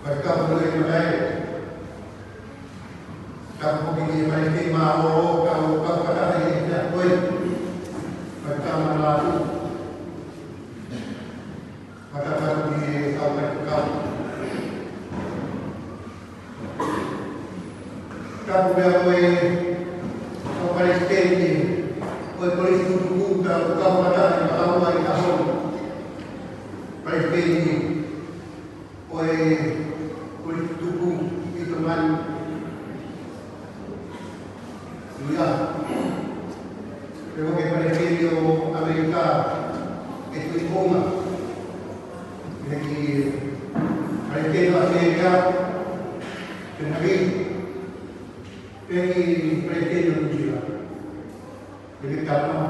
mereka boleh mulai kamu pergi Palestin mau kau kata ini tidak boleh mereka melalu maka baru di kau kamu boleh kau Palestin ini boleh polisi dulu kalau kau kata yang tahu dari tahun Palestin ini boleh polisi dulu itu man lihat pero que Palestina Amerika itu ikoma jadi Palestina Syria dan Nabi ini Palestina juga jadi karena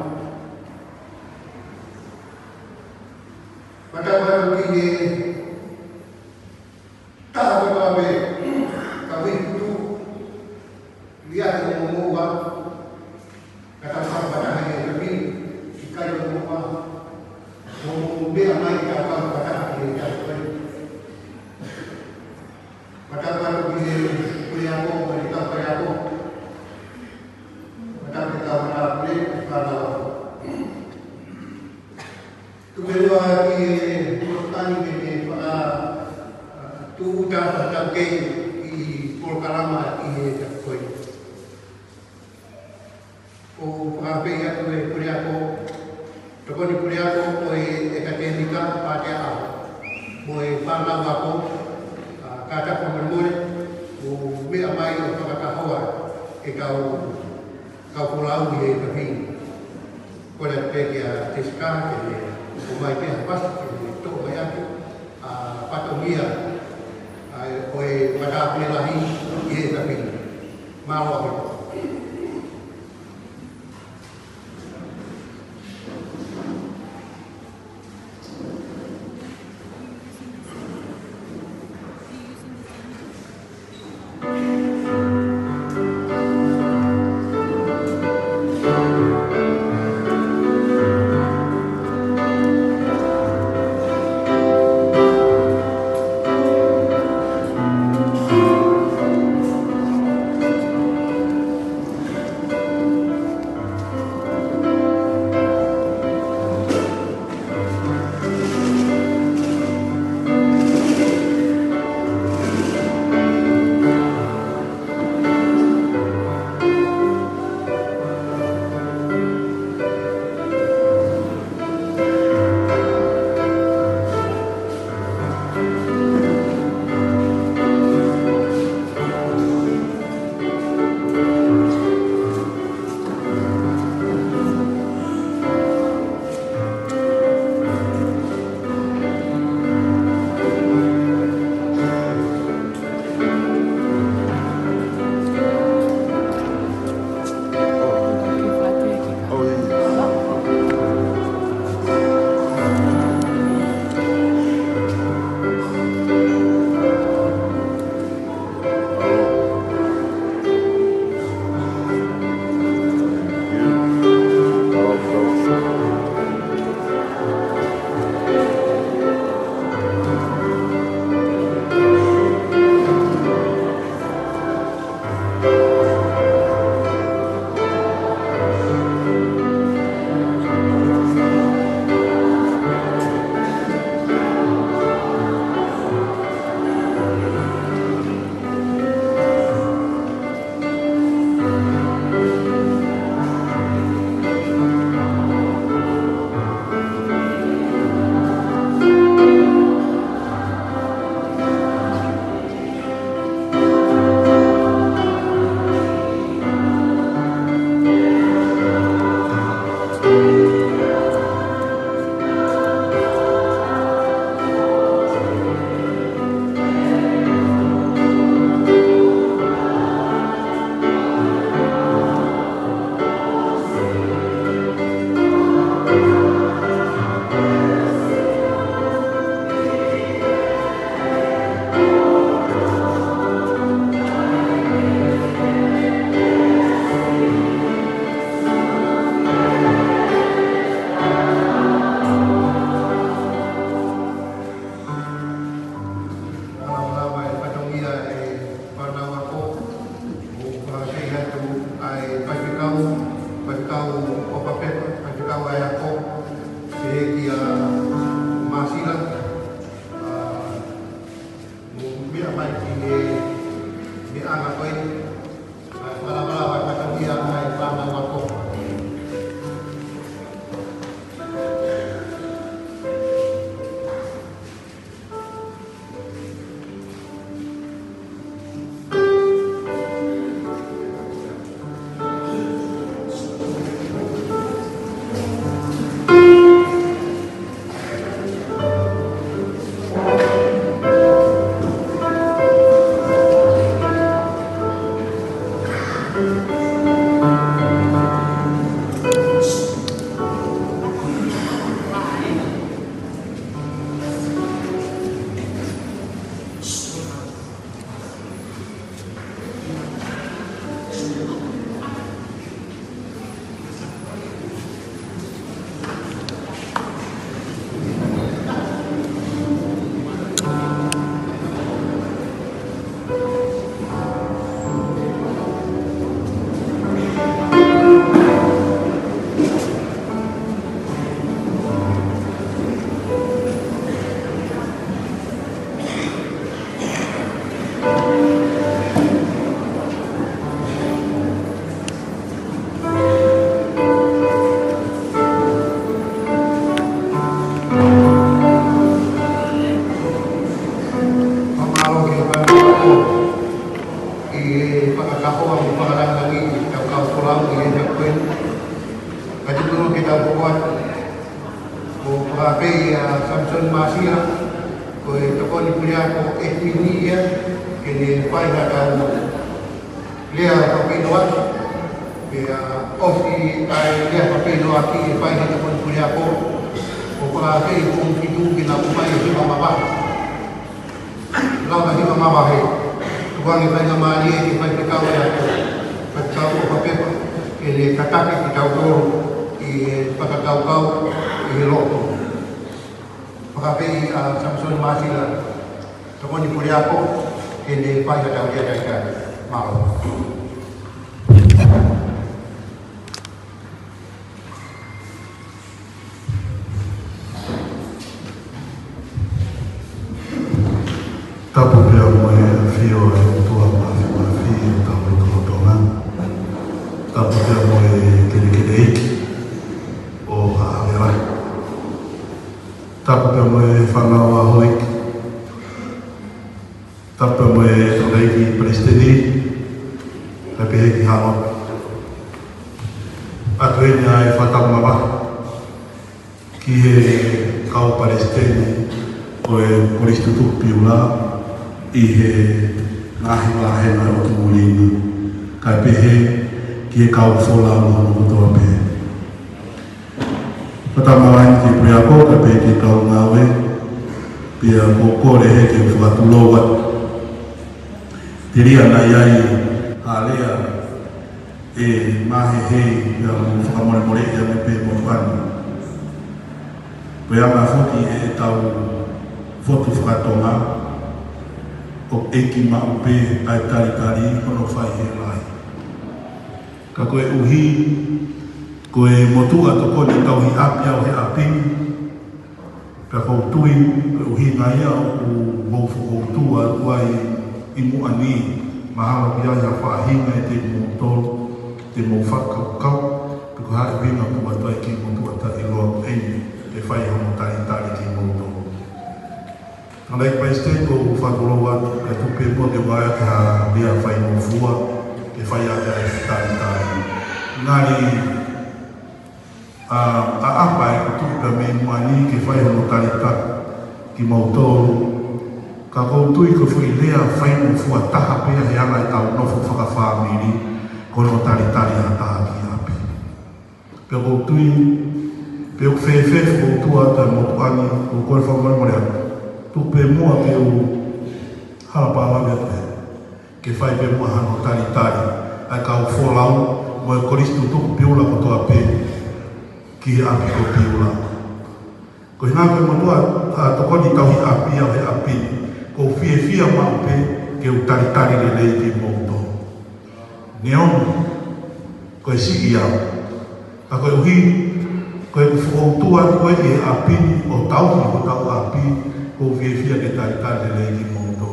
maka baru ini tak apa-apa kami itu lihat yang mengubah kata pada hari ini jika yang mengubah mengubah mai kata hari ini maka baru ini kuliah wanita kuliah maka kita menarik pada tu kedua di petani ini pada tu udah tercapai di Polkalama ini terkoi pengambil yang kuliah di kuliah akademika pada boleh pandang aku kata pembangun boleh amai untuk kata hawa kau pulau di tapi boleh pergi tiska jadi umai pihak pas itu banyak patomia boleh pada pelahi di tapi malu ko e tokoni pulia ko etinia ke ne pai na ka lea papino atu ke ofi ai lea papino aki e pai na tokoni pulia ko o para hei kong kitu ki na kumai e hima mawa lama hima mawa hei tuwangi pai na maali e ki pai pekau e atu pekau o papepa ke ne katake ki tau toro i pakakau i he loko pakapei a Samson Masila tokoni pulia ko ke ne pai na tau dia taika mau tapu pia moe fio e tua mafi tapu totonga tapu pia moe kere o haawera tapu pia moe whangawa hoik tapu pia moe toreiki Palestini tapu heki hawa atu eni ai whatamama ki he kau Palestini o e Koristutu piula i he ngahi wahena o tu mulini kai pehe ki e kau whola o hono kotoa pehe. Patamawain ki priako kai pehe ki kau ngawe pia kōkore he ke whakatulowat tiria na iai hālea e mahe hei pia mo whakamore ia me pehe mo whanu. Pea ngā whuki e tau fotu whakatonga o eki maupe ai tari kono whai he lai. Ka koe uhi, koe motua to kone tauhi api au he apini, ka kou tui, koe uhi ngaia o moufu o tua uai i muani mahala ki ai a whahinga e te motoro, te mou whakakau, pe ko hae winga kua tai ki motua ta i loa eni, e whai hono tari ki motoro. Nalai Palestine ko whakoloa e tupe mua ke waia ke ha rea whai mo fua ke whai a e tari. Ngāri a apa e ko tupe me muani ke whai hono tari ki mautoro ka koutui ko whi lea whai mo fua taha pia he ana i tau nofo whakawhamiri kono tari a taha ki api. Pia koutui pia whewhe koutua ta motuani ko koe whakamorea tupe mua ke o hapala vete ke whai pe mua hano tari ai ka o wholau mo e koristu tuku piula ko toa pe ki he api ko piula ko hina koe motua tokoni tauhi api au he api ko fia mau pe ke o tari le lei ki mouto neonu ko e sigi au a koe uhi ko e whautua koe e api o tauhi ko tau api ko fia ke tari le ki mouto.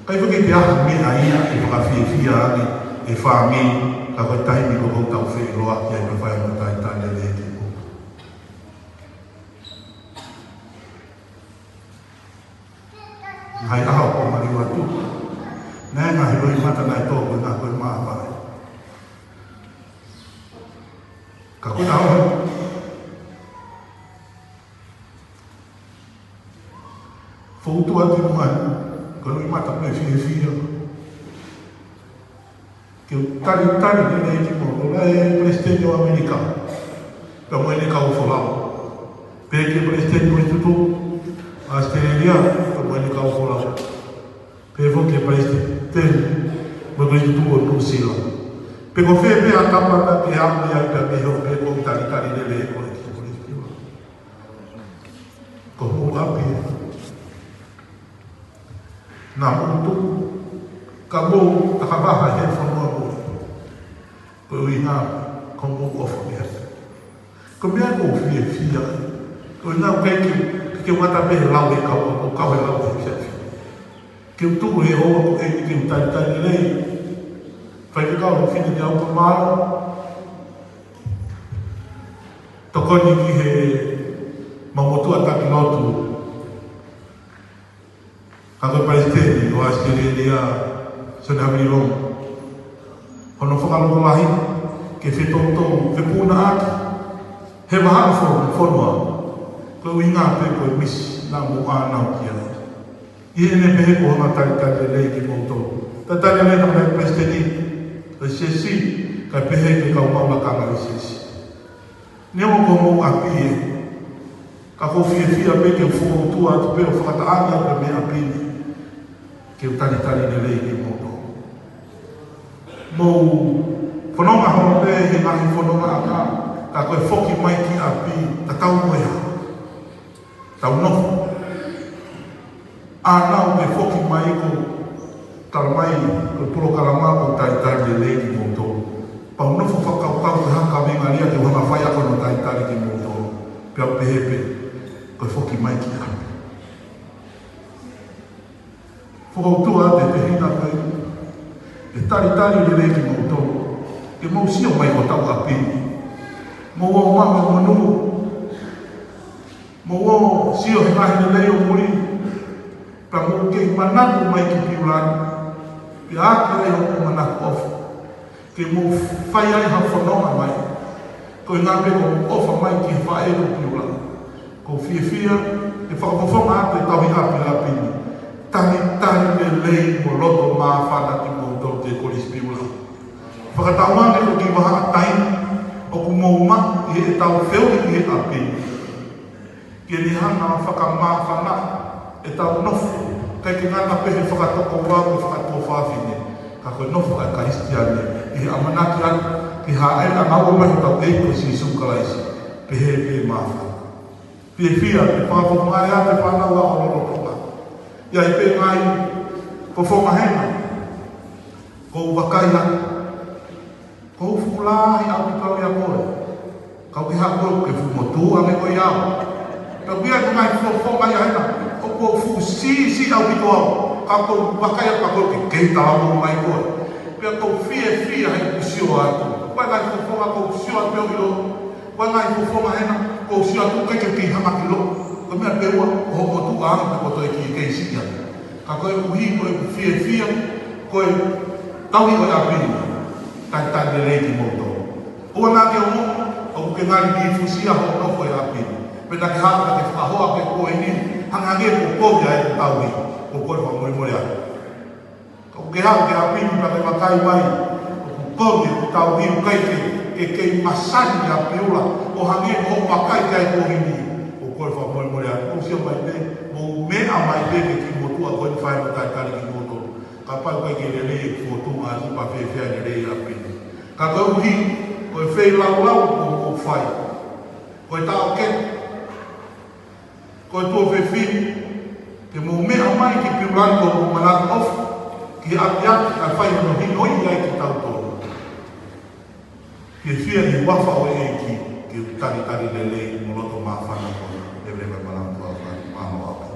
Kai whake te aha me aia e whaka fia ane e whaami ka koe taimi ko kou tau whi roa ki ai me whai mo tari le ki mouto. Ngai aha o mariwa tu. Nē ngā hiroi mata nai tōku nā koe maa whai. Ka koe aho Foutu atu mai, kono i mata me fia. Ke o tari nene i timo, la e Palestino Amerika. Ka mo ene ka o wholau. Pe ke Palestino i tutu, Australia, ka mo ene ka o wholau. Pe fo ke Palestino, mo ko i tutu o Nusila. Pe ko whee mea tapata ke amu i aika meho, pe ko tari nene e kore ki Palestino. Ko mo api nā mutu, ka mō takawaha he whanua mō. Koe ui ngā, ko mō ofa mea. Ko mea mō fia. Koe ngā kei ke wata pehe lau e kaua, o kaua e lau e fia. Ke utuku he hoa ko e ke tari lei. Whai ke kau whine te aupa māra. Tokoni ki he mamotua taki lotu. Ako Palestini, o Australia, Sona Miron. Hono whakaloko lahi, ke whetoutou, whepuna aki. He mahana whonua, Ko winga pe ko mis na mo ana kia. Ie ne pe ko na tari le ki mo to. Ta tari le na presteni. Ko sesi ka pe ke ka ma ka ma sesi. Ne mo ko mo api. Ka ko fia pe ke fu tu at pe o fa ta ana pe me api. Ke tari le ki mo to. Mo fononga ho pe he ma fononga ka. Ka koe foki mai ki api, ta tau moe ha. Tau nofu. Anau koe foki mai ko talamai, koe puro kalama ko tai le le ki moto. Pau nofu whakau ke haka venga ria ke wanga whai ako no tai ki moto. Pia pehepe, koe foki mai ki api. Whakautua te pehina koe, e tari le le ki moto. Ke mausio mai ko tau api. Mo o mama manu mo o sio he ngahi le o muri pa mo ke manaku mai ki piulan pe ake ai o manaku ofa ke mo whai ai ha whanonga mai ko i ngape ko ofa mai ki whae o piulan ko fia e whakapofonga ate tawi api tani me lei mo loto maa whana ki mo tau te kolis piulan whakatauane ko ki waha taini o ku mouma i e tau whiuri i e api. Ke ni hana whakamāwhana e tau nofu, kai ke ngana pehe whakatoko wāku whakatoa whāwhine. Ka koe nofu ai karistiane, i he amanaki atu, ki hae a ngau mahi tau eiko si sukalaisi, pehe pehe māwhana. Pie whia, pe whakapokungai a te whanau a ororotonga. Ia i pe ngai, ko whongahena, ko wakai atu, ko fulahi au kau ya koe. Kau ki hako ke fu motu ame koe iau. Ka bia ki ngai fo mai aina. O ko fu si au ki toa. Ka ko wakai apa koe ke keita au mai koe. Pia ko fie hai kusio atu. Koe ngai fo ko kusio atu ilo. Koe ngai fo hena ko kusio atu ke ki hama kilo. Ko mea peua o motu ame pe koto e ki keisi ia. Ka koe uhi koe fie koe taui o apini. Tai le rei ki moto. Ua nā ke o o ke ngari ki fusia ho nofo e api. Pena ke haka ke whahoa ke koe ni, hangange ko koe ai ko tau ni, ko koe wha mori ai. Ko ke haka ke api ni pa ke makai mai, ko koe ko tau ni ukai ke masani a piula, o hange ko makai ke ai ko hini, ko koe wha mori ai. Ko sia mai te, mo mea mai te ke ki motua koe ni whae makai kari ki moto. Ka pai koe ke le rei ki motu a zipa whewhea ni rei api. Ka koe uhi, koe whei lau ko whai. Koe tau ke. Koe tua whewhi. Ke mo mea mai ki piuran ko manat of. Ki api a whai no hinoi ai ki tau tōru. Ke whia ni wafa o e ki tari le lei mo loto maa whana ko. E brewa malantua whai mano api.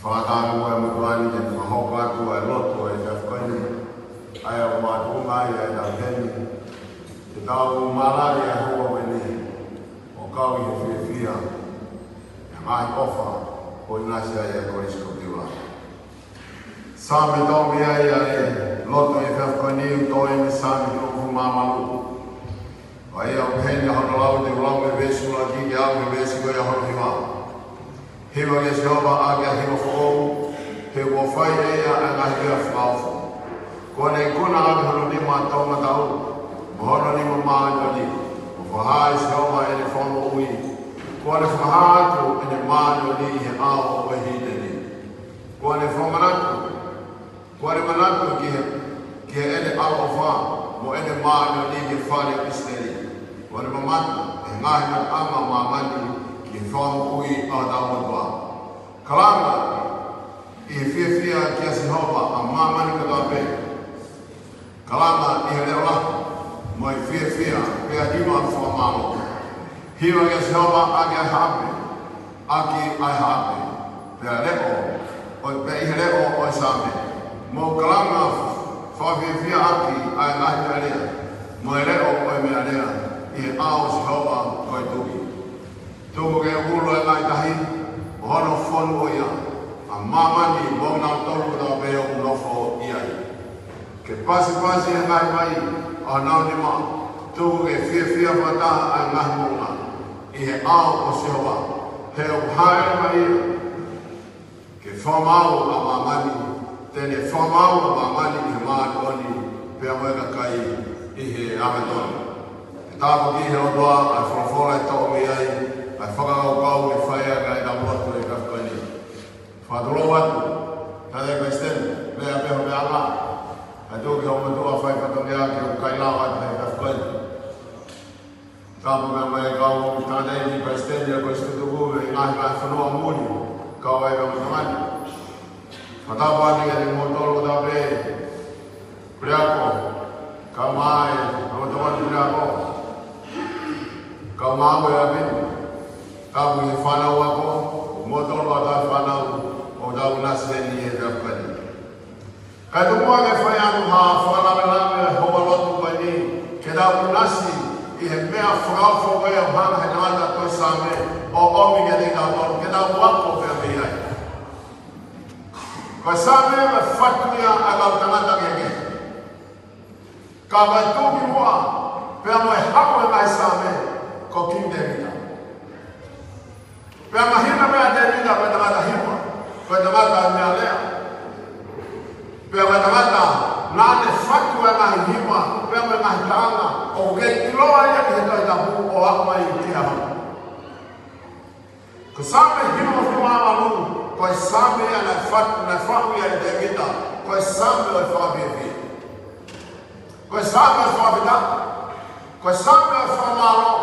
Whātānu e mutuani te whahoko atu e loto e te whakaini. Ai au mātunga i e tau teni. Te tau marari e hoa weni. O kau i he whiawhia. E ngahi ofa o inasi ai e korisko piwa. Sāme tōmi ai e loto e whakaini u tōi me sāme tōku māmalu. Ai au pēne hono lau te ulau me vesu la ki au me vesu koe hono hiwa. Hiwa ke Jehova a kia hiwa whoo, he wo whai ea a ngahi kia whaufu. Kone kuna ake hono ni mā taunga tau, mo hono ni mā mānyo ni, mo whahai Jehova e ne whono ui. Kone whahatu e ne mānyo ni he ao o hine ni. Kone whamanatu, kone manatu ki he ene ao o wha, mo ene mānyo ni ki whare isteri. Kone mamatu e ngahi man ama mamani ki whamu ui a tawatua. Kalanga i he whiawhia ki a Jehova a mamani ka tape. Kalanga i he leo lako mo i whiawhia pia ima whamalo. Hiwa ki a Jehova a ki a hape, a ki a hape. Pia leo, pia i he leo o i same. Mo kalanga whawhiawhia aki a i ngahi mea lea. Mo i leo o i mea lea. I he ao Jehova koe tuki. Tuku ke ulo e ngai tahi, o hono whonu o ia. A mamani mo ngau tolu kata peo unofo iai. Ke pasi e ngai mai, a nau ni ma. Tuku ke whiawhia whataha a ngahi munga. I he ao o Jehova. He o haere mai ia. Ke whamau a mamani. Tene whamau a mamani i he maatoni. Pea moe kai i he ametoni. Tāpu ki he otoa, ai whorafora e tō mi ai, ai whakakau kau e whaia kai tamu atu e kafkani. Whāturo atu, tātai kai stene, mea peho mea ngā. Ai tōki hau matua whai whatamea ki o kai lau atu e kafkani. Tāpu mea mai kau tātai ni kai stene e kai stutuku e ngahi mai whanua muni, kau ai kau matamani. Whatapu ati e te motoro tāpe, priako, ka mai, ka matamani priako. Kau māu e awinu, tāpu i whanau ako, o motoro a tāu whanau, o tāu naseni e tāpukani. Kai tukua ke whai anu haa whakalame e hoa lotu kai ni, ke tāu nasi i he mea whakauwho e o hana he tangata toi sāme, o omi ke te tātoru, ke tāu wako whea mei ai. Kai sāme me whatuia a kau tangata keke. Ka mai tūki mua, pea moe hako e mai sāme, ko king Devita. Pea mahina mea Devita koe tangata hiwa, koe tangata mea lea. Pea koe tangata nāne whatu e ngahi hiwa, pea me ngahi taanga, o kei iloa ia ki he toi tapu o akmai i tia hama. Ko sāme hiwa whimāmalu, koe sāme ia nai whatu ia i Devita, koe sāme oi whakawhiawhia. Koe sāme oi whakawhita, koe sāme oi whakamalo,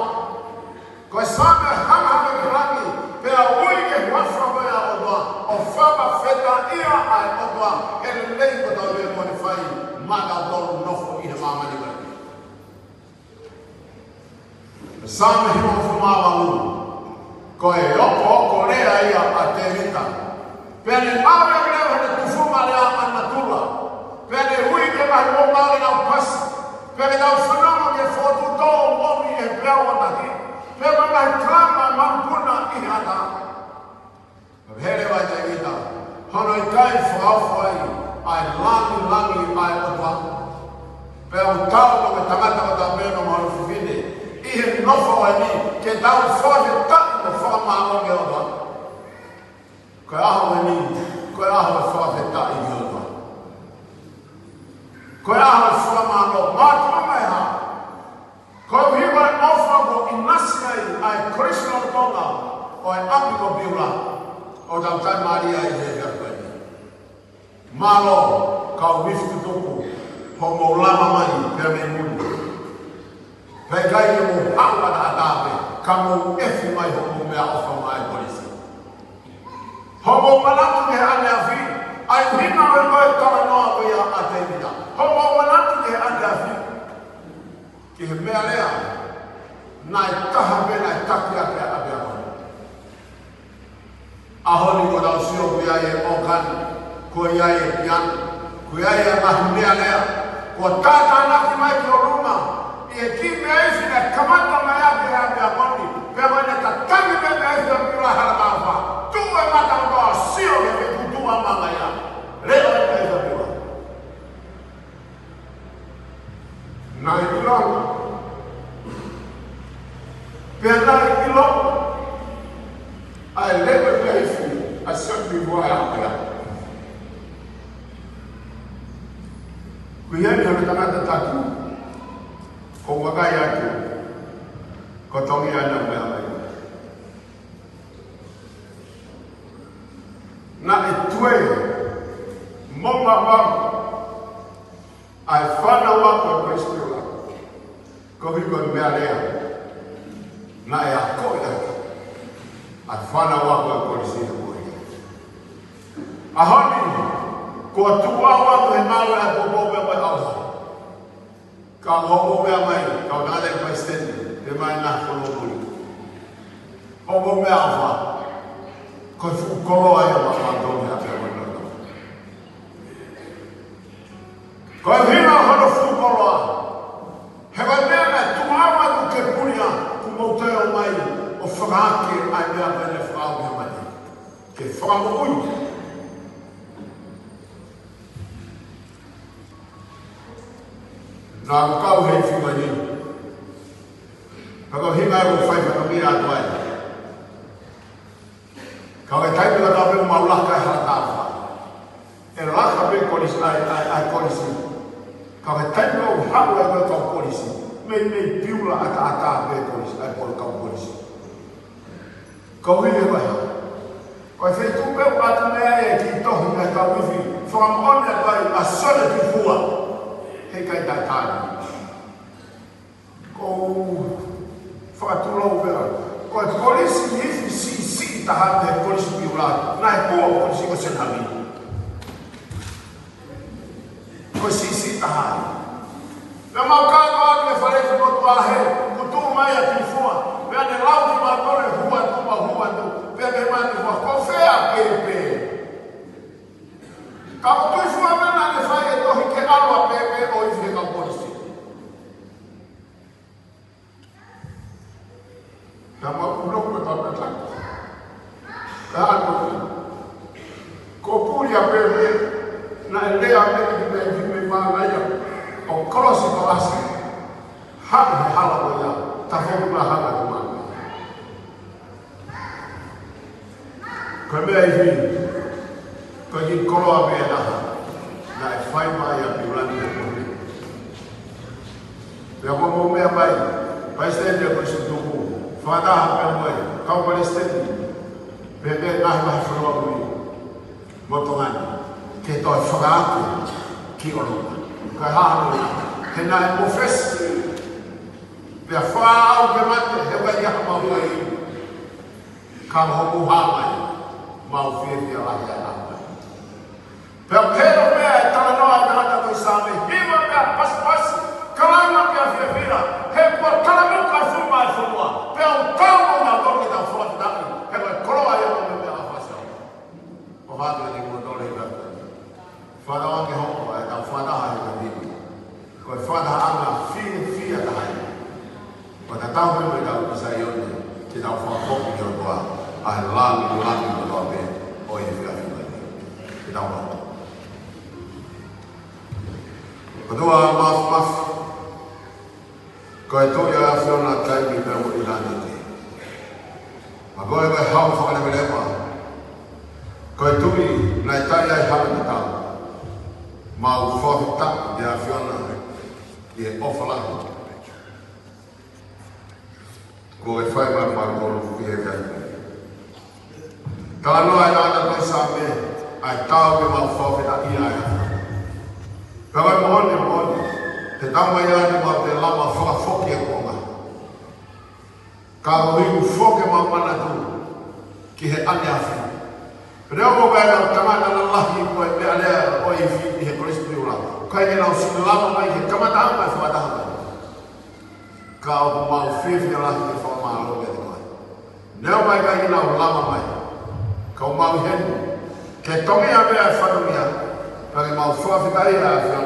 koe sāme hanga ki rangi, pea ui ke whafra mea otoa, o whama wheta ia ai otoa, e le lei ko tau e moni whai, maka tolu nofo i he mamani wai. Sāme himo whumawalu, koe oko rea ia a te rita. Pea ne mawe au leo hane tufuma lea anatula, pea ne hui ke mahi o mawe nau pasi, pea ne tau whanama ke whotu tō momi e pea o tahi. Pema mai klama mampuna i hata. Here vai te ita. Hono i kai whaafwai, ai langi ai otua. Pea un tau no me tangata o ta meno maru whiwhine. I he nofo ai ni, ke tau whahe taki me whaamano me otua. Koe aho ai ni, koe aho e whahe taki me otua. Koe aho e whaamano, mātua mai ha. Koe hiwa e ofa ko inasi ai Krishna tonga o e api ko biura o tau tai Maria i he kakani. Malo kau wiftu tuku ho mo lama mai pia me muni. Pei kai e mo hawa na atape ka mo efi mai ho mo mea ofa mai polisi. Ho mo manatu ke ane afi ai hina me koe tara noa koe a te vida. Ho mo manatu ke ane afi ki he mea lea, nai taha me nai takia ke abia koe. ahoni ko dau sio ko ia okan ko ia pian ko ia mahmea lea ko tata na ki mai ko ruma e ki mai fina kamata mai ape ape aponi pe mai na tatami pe mai fina pila haraba tu e mata ko sio ke tu mama ya le o pe sa pila na ilong pe na ilong ai leve life a sempre voa a kuya ni tanga tatu ko waga ya tu ko tongi ana me mai na etue moma ba ai fana wa ko Kristo ko vi ko me alea na ya ko ya afana wako ya polisi ya boi ahoni ko tuwa wako e mawe a bobobe mai auha ka hobobe a mai ka nale kwa stendi e mai na kono buri hobobe a auha ko fu kolo a ya mafandoni a pia wana ko hina hono fu kolo a hewa neme tuwa wako ke punia kumoteo mai o frake ai mea mene frau me mani. Ke frau ui. Nā kau hei whima ni. Kako hinga e o whai whakamira atu ai. Kau e taipu ka tape o maulaka e haratawa. E laka me kolisi ai kolisi. Kau e taipu o haru e me kau kolisi. Me piula ata me kolisi ai polo kau kolisi. Kau hiwe mai. Kau whai tupe o atu mea e ki tohi me kau wifi. From on that way, a solid before. Hei kai tai tāni. Kau whakatula o vera. Kau e polisi hifi si taha te polisi piulatu. Nā e kua polisi ko senami. Kau si taha. Pea mau kāko atu e whareki motu ahe. Kutu mai a tifua. Pea ne lau ki matore hua tu. Pea ke mani hua. Kau whea pepe. Kau tui fua mena ne whai e tohi ke alua pepe o i whika polisi. Ka mau kunoku e tau petaki. Ka anu ki. Ko puri a pepe na e lea me whānaia o kolosi kolasi. Haku he hala o ia. Ta whoku na hala ki mani. Ko mea i hini. Ko i koloa mea naha, na e whai mai a piulani e kore. Pea momo mea mai, pai stendi a kore tuku, whanaha pea moe, kau pare stendi, pea mea nahi mahi whanua mui, motongani, ke toi whakaatu ki orunga. Kai hānu, he nā e mofesi, pea whaau ke mate, he wai iaka mau mai, ka hoku hāmai, mau whiewhia lahi a nāma. Pea pero mea e tala noa e tahata koi sāme, hima mea pas, kalanga mea whiawhira, he kua tala nuka e whuma e whumua, pea o tāu ngā toki tau whakataki, he koe koroa e o mea a whasau. O hātua ni kua tole i rata. Whanawa ke hoko e tau whanaha e ka hini. Koe whanaha anga whia tahai. Koe ta tau hema e tau isa i one, ki tau whakakopi ki o toa, a he lami o toa pe, o i whiawhira ni. Ki tau hoko. Kodua maf. Ko e toia a whiona taimi pēr mo ilaniti. Ma koe koe hau whakanewelepa. Ko e tui na e tai ai hame na tau. Ma u whahi tapu de a whiona i e ofalahi. Ko e whai mai mai koro i e kai. Tā noa e nāna toi sāme ai tau ke mau whahi na i ai hawha. Kawai mohoni, te tama iani ma te lama whakafoki e konga. Ka rohiu whoke ma mana tu, ki he ane awhi. Reo mo kai nau tamana na lahi ko e mea lea o i fi i he polisi ura. Kai ke nau sini lama mai ke kamata mai whakataha mai. Ka o mau whiwhi lahi ke whakamahalo me te mai. Neo mai kai ke nau lama mai. kau mau hen ke tongi abe a whanumia pake mau whawhikai a whiana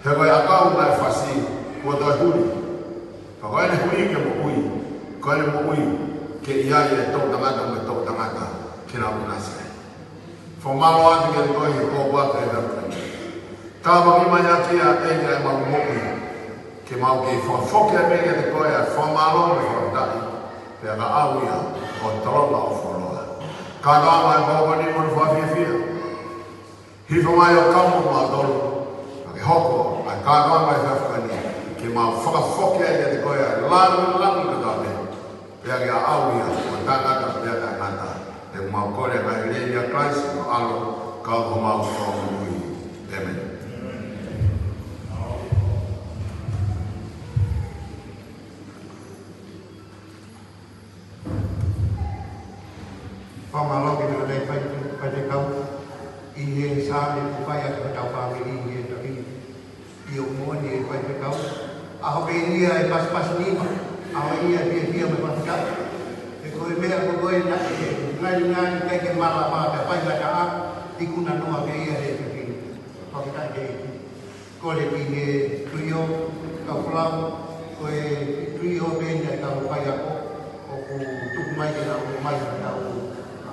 he koe akau nai whasi kua toi huri ka koe ne hui ke mo ui koe ne mo ui ke iai e tō tangata me tō tangata ke nā unasi whamalo atu ke koe he kō wata e rāpuni tā wangi mai ati a e kai mau mo ui ke mau ke whawhoke a mea te koe a whamalo me whawatai pia ka awia o tarona o wholoa ka ngā mai kōpani mo ni whawhiawhia hifo mai o kampo mā tolu ke hoko a ka ngā mai whawhani ke mau whakawhoke a te koe a langu ka tāme pia ke a awia o tangata pia ka ngata e mau kore mai reia Christ o alo ka o mau whawhui Amen. Pamalo ke nā nei pai te kau i he sāne ku pai atu tau whāmiri i he taki i o mōni e pai te kau aho pe ia e pas nima aho ia pia me patikau e koe mea ko koe ngai kai ke mara maa pe pai laka a i kuna noa ke ia he taki pakitai ke iti kore ki he tuio kau pulau koe tuio pēnia e kau pai ako o ku tuku mai ke nau mai ke nau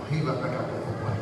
hiva kata kukuai.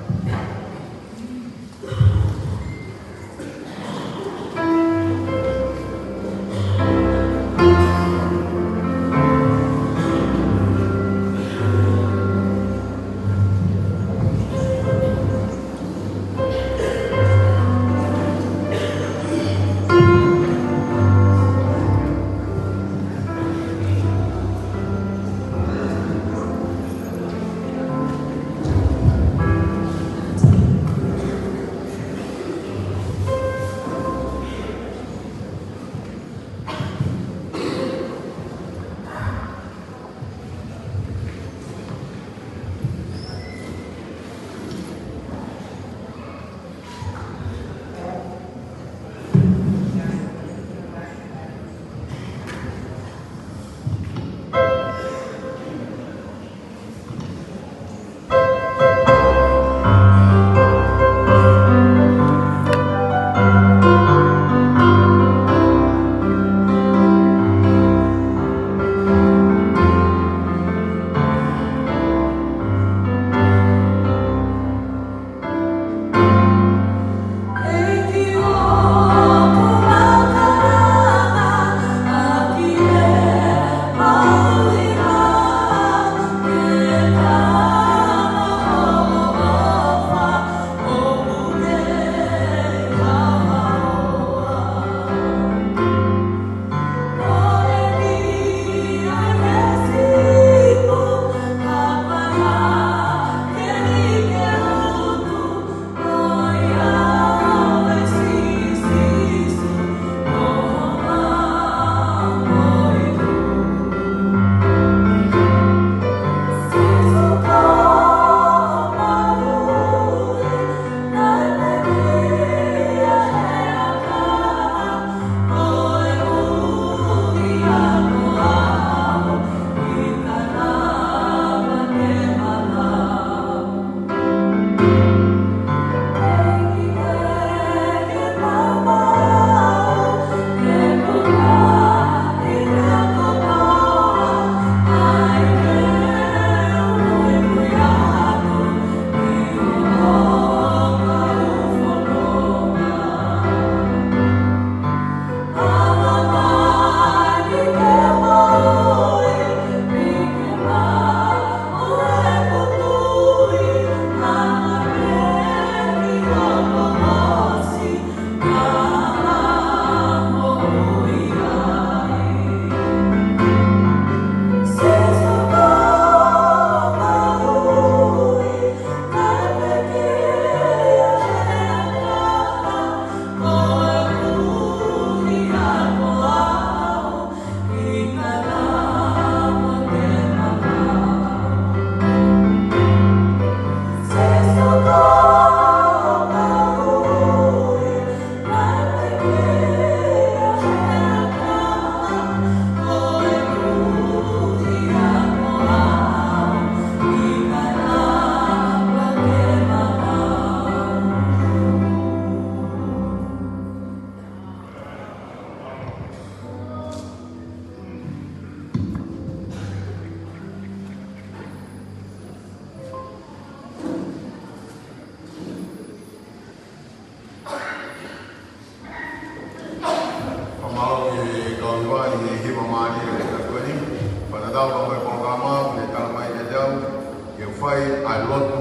ai lotu,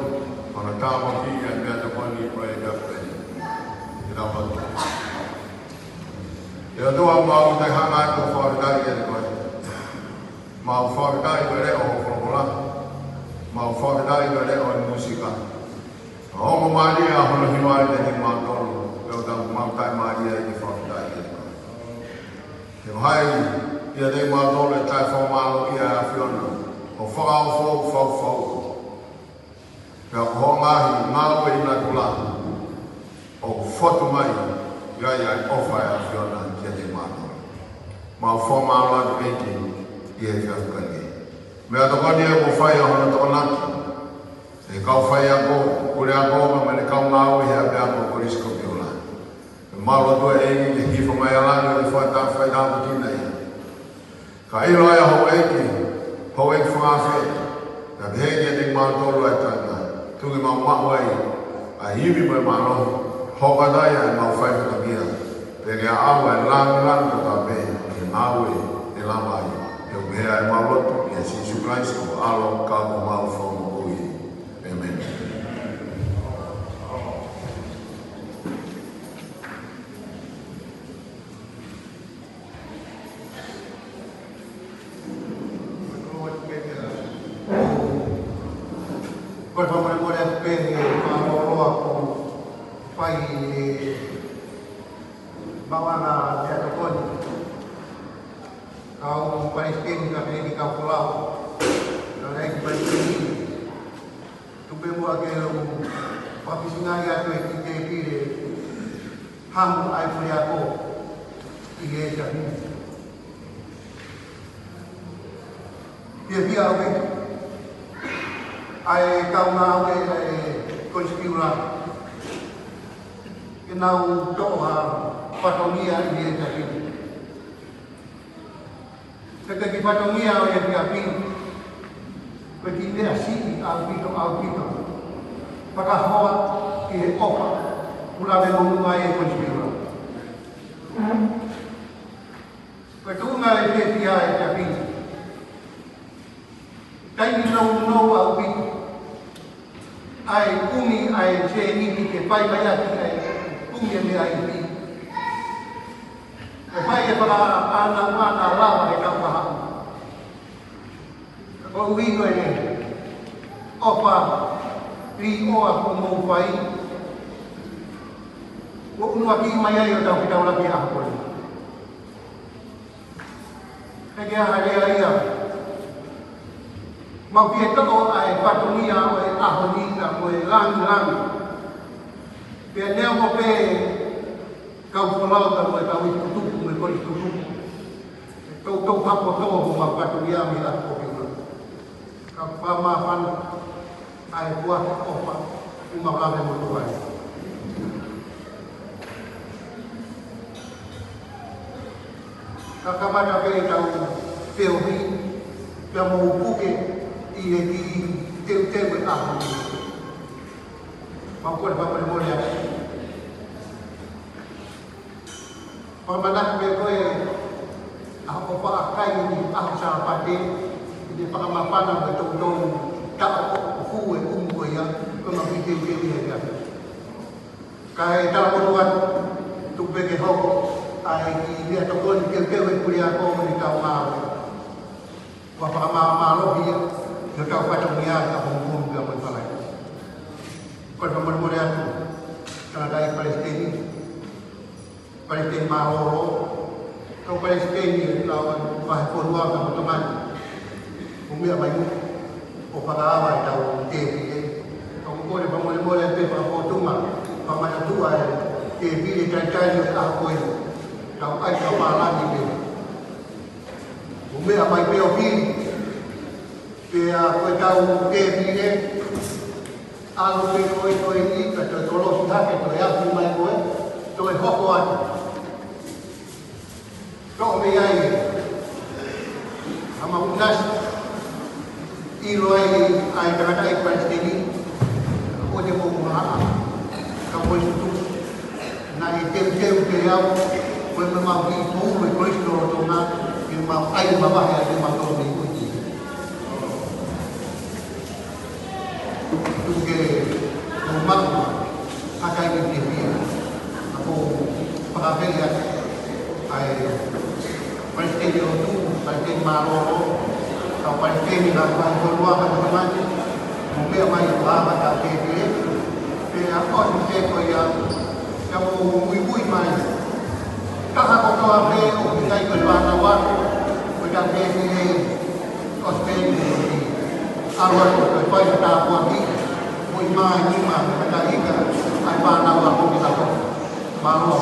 ona tāma ki ia mea te koni prae dapeni. Ina lotu. Ia toa mau te hanga i ko whakatari e te koe. Mau whakatari koe reo o whakakola. Mau whakatari koe reo i musika. Hongo maari a hono hiwari te ni mātoro. Peo tangu mātai maari e ki whakatari e te koe. He hai ia te mātoro e tai whamalo ki a whiona. O whakao whau. Pea ko hongahi ngālo e ina kula. O whatu mai. Ia ia i ofai a whiona. Mau whamalo atu eki i e whiawhukani. Mea tokani e ko whai a hona tokanaki. Se kau whai a ko, kure a ko, ma ne kau ngāu i hea pia ko korisko piola. E malo atu e eki, e hifa mai alani o i whai tāpu tina i. Ka ilo ai a hou eki whangawhi. Ka peheni e te mātoro ai tanga. Tungi mau mahuai, a hiwi mai mānohi. Hokatai ai mau whai whakamia. Pene a awa e langi ko tā pēhi. Awe e lama i, e umea e maulotu, e Jesu Christ, o alo ka o mau whono ui. Amen. Koe whamare atu pēne, whamoroa ko whai mawanga te atokoni. Kau Palestin ka pili kau pulau, kalau yang Palestin, tu bemu agak papi singai atau kita pilih ham ai punya aku, ini jadi. Dia apa? Ai kau nak ai konspirasi, kenal doa patonia ini jadi. Kaki patongia o ia piapin. Kaki nea si au pito. Pakahoa ki he opa. Pula me monunga e konspira. Kaki tunga e te pia e piapin. Kaini nou au pito. Ai umi ai se nini ke pai mai ati ai umi me ai pi. E pai e para ana lava e kau paha. O uino e opa ri oa ku mou pai. O unua ki mai ai o tau ki tau laki a kore. E kia harea ia. Mau ki e toko ai patonia o e ahonita o e langi. Pea nea mo pe kau whalau ka moe kau i tutupu, moe kori tutupu. Tau hapo tau ma patonia mi a kopi una. Kau whamawhana ai buat opa umawame mo tuai. Kakamata pe kau peohi, pia mo upuke i e ki teu e ahu. Mau kore whapare mo rea. Pamanak me koe a opa a kai ni a sa pate ni pakamapana me tau ta hu e koe ia ko ma pite ke ia. Kai ta ko wan tu pe ke ho ai ki dia to kon ke e kuria ko ni tau ma. Wa pakama lo ia yo tau pa tau ia ka hong ga mo palai. Ko mo rea tu kana dai Palestin mahoro, kau Palestin lawan bahkorua kamu teman, umia bayu, opagawa tau TV, kau boleh pe pakotuma, pamana tua TV cantai aku ini, kau ai kau malam ini, umia bayu peopi, pe aku tau TV ini, alu pe koi ini, kata kalau sudah kita ya firman koi, tu hokwan. Kau meyai, ama unas iloi ai kanakai Palestin, o de mumah, kau itu nai tem kau, kau memang itu berkorisno tona, memang ai bawah ya memang kau itu. que o magma acá en el día. Ako pakapaya ay palestino tu, palestino maroro, atau palestino na magulwa ka naman, mungkin may ibabat at kaya kaya ako ang ko yang muy mais. Kahit ako ape o bigay ko panawa, pagkakaya Australia di awal ko pag tapo ni muy mai ni ma kaiga ay panawa ko kita ko baru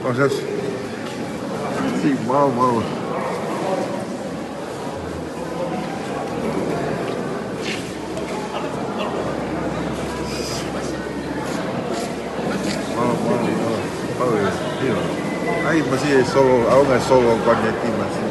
Entonces, sí, vamos. Vamos. Ahí masih solo, aún es solo con el team así.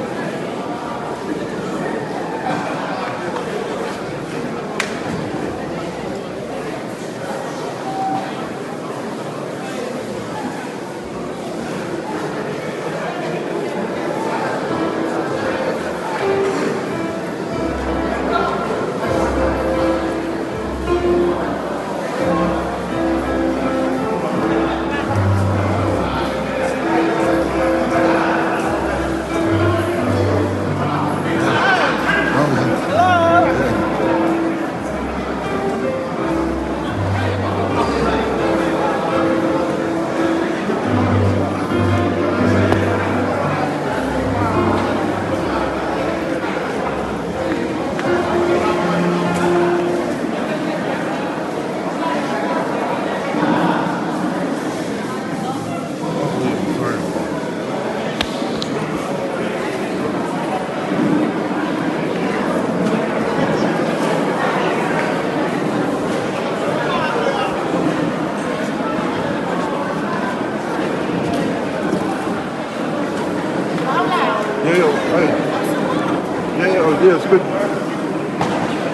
Yeah, it's good.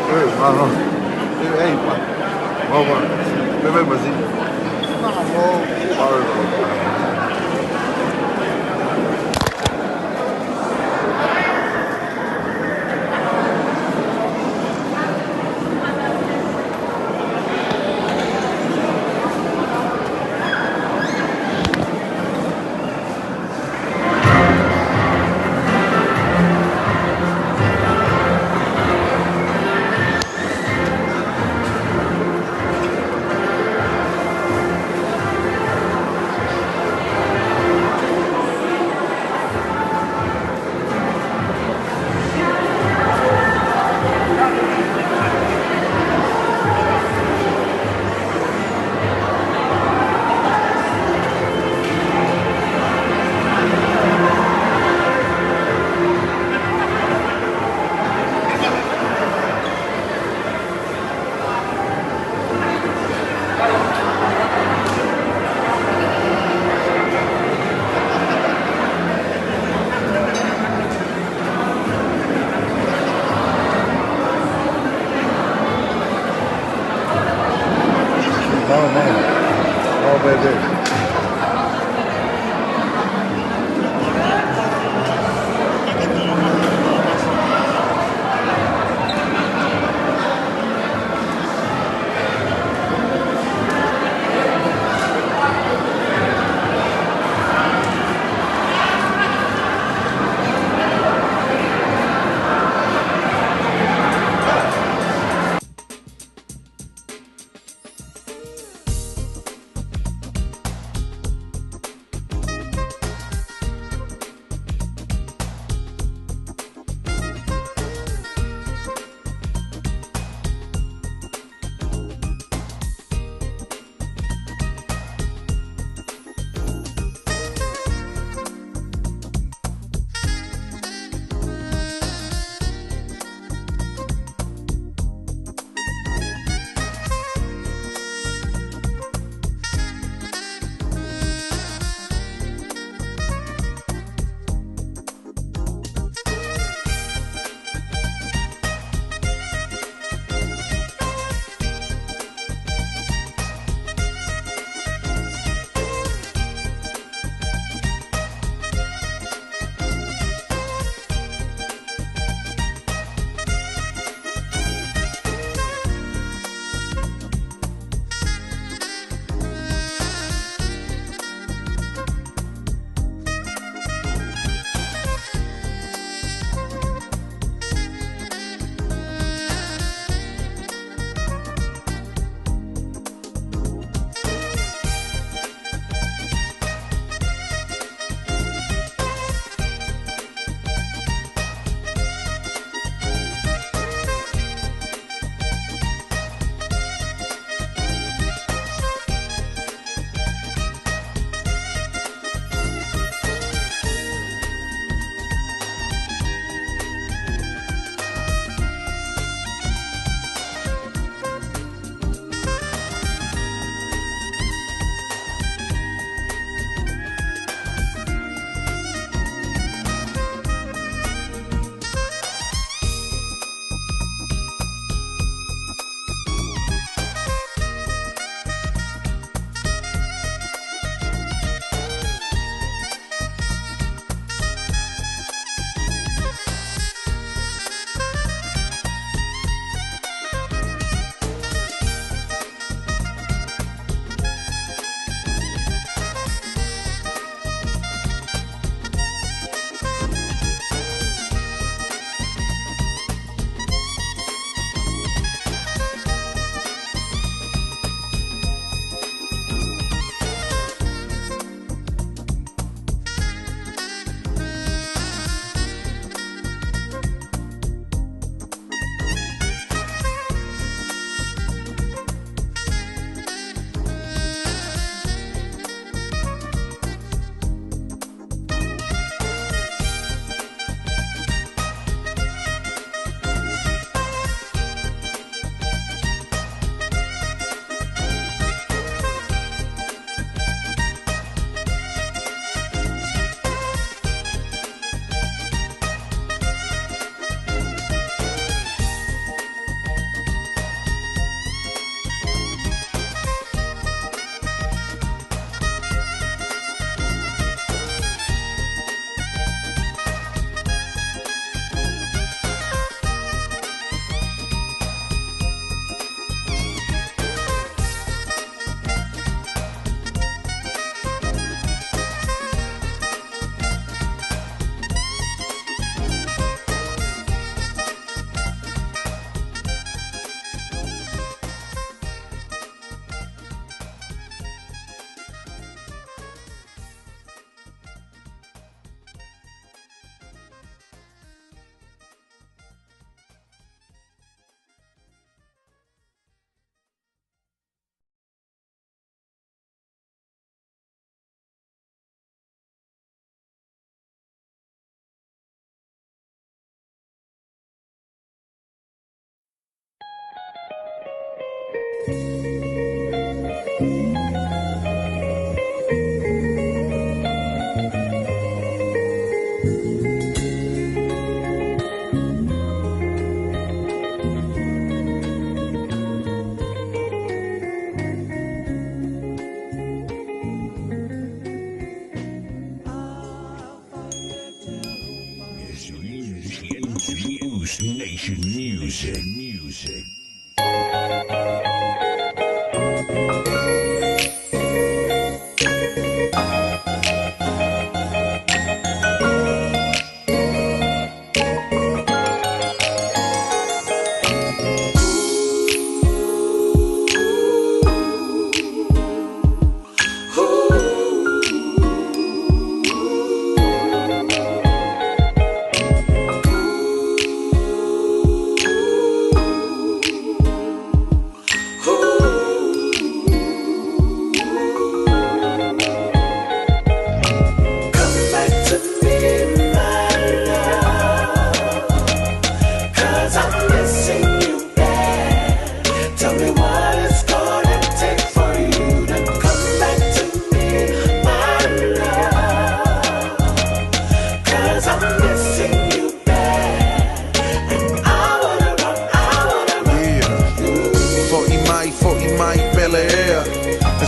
Hey, vamos. Bebemos así. Vamos, bebê. Nation music.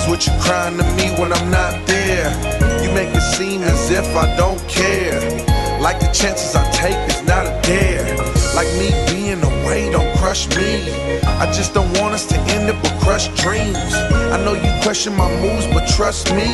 What you crying to me when I'm not there? You make it seem as if I don't care. Like the chances I take is not a dare. Like me being away don't crush me. I just don't want us to end up with crushed dreams. I know you question my moves, but trust me,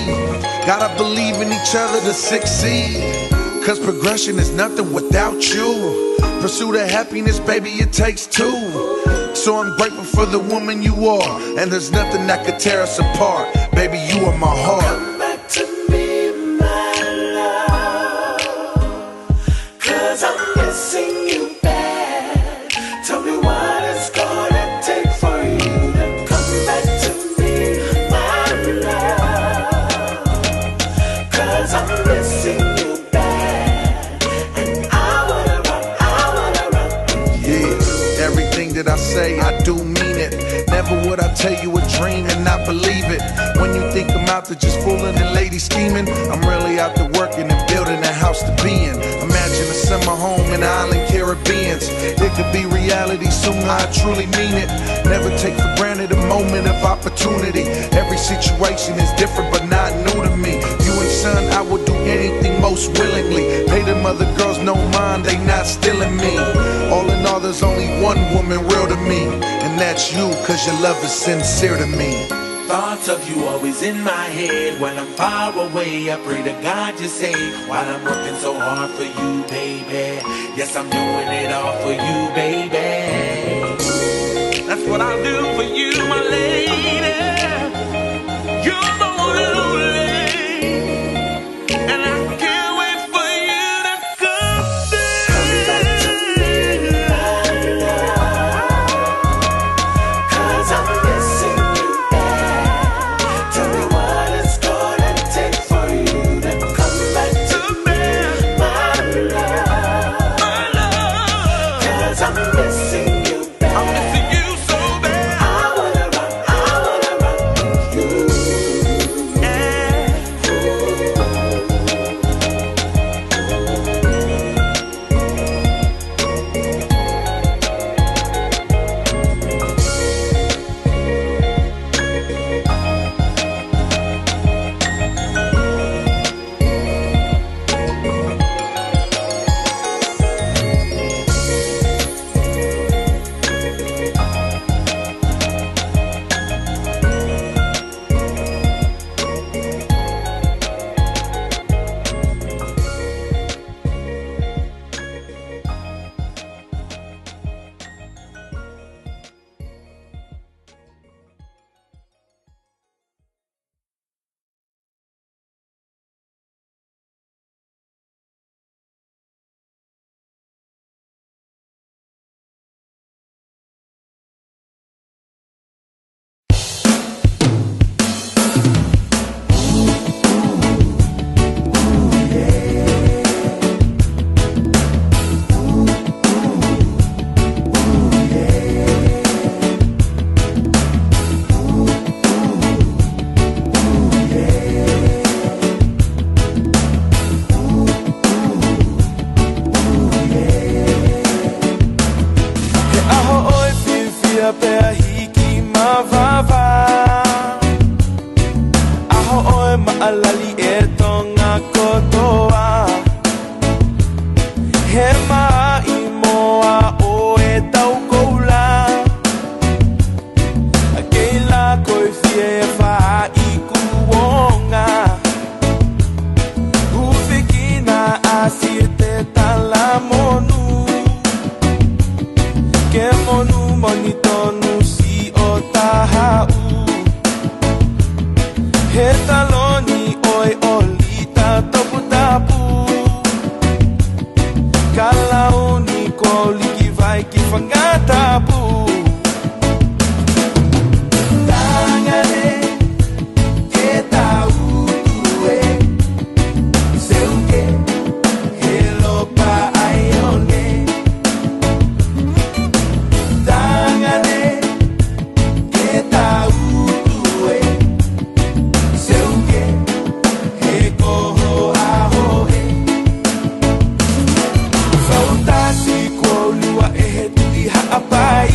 gotta believe in each other to succeed. Cause progression is nothing without you. Pursuit of happiness, baby, it takes two. So I'm grateful for the woman you are, and there's nothing that could tear us apart. Baby, you are my heart. Come back to me, my love, cause I'm missing you bad. Tell me what it's gonna take for you to come back to me, my love, cause I'm missing you bad. And I wanna run. Yeah, everything that I say, I do mean it. Never would I tell you a dream and not believe it. When you think I'm out there just fooling and lady scheming, I'm really out there working and building a house to be in. Imagine a summer home in the island Caribbeans. It could be reality soon, I truly mean it. Never take for granted a moment of opportunity. Every situation is different but not new to me. You and son, I would do anything most willingly. Pay them other girls no mind, they not stealing me. All in all, there's only one woman real to me, and that's you, cause your love is sincere to me. Thoughts of you always in my head. When I'm far away, I pray to God you say, while I'm working so hard for you, baby. Yes, I'm doing it all for you, baby. That's what I'll do for you, my lady. You're the one and only, and I can't wait for you to come back. Come back to me, my love, cause I'm missing you bad. Tell me what it's gonna take for you to come back to me, my love, cause I'm missing ia pea hiki mawawā. Aho oe maalali e tonga kotoa. He mai moa o e tau koula. A keila koe fie e wha i kuonga. Uwhikina a sir te tala monu. Ke monu moni tonu si o tahau. He taloni oi o lita topu tapu. Kalauni ko liki vai ki whangatapu. Tangane ke tau tue. Seuke he lopa aione. Tangane ke tau tue. Seuke he koho ahohe. Fautasi ko lua e he tui haapai.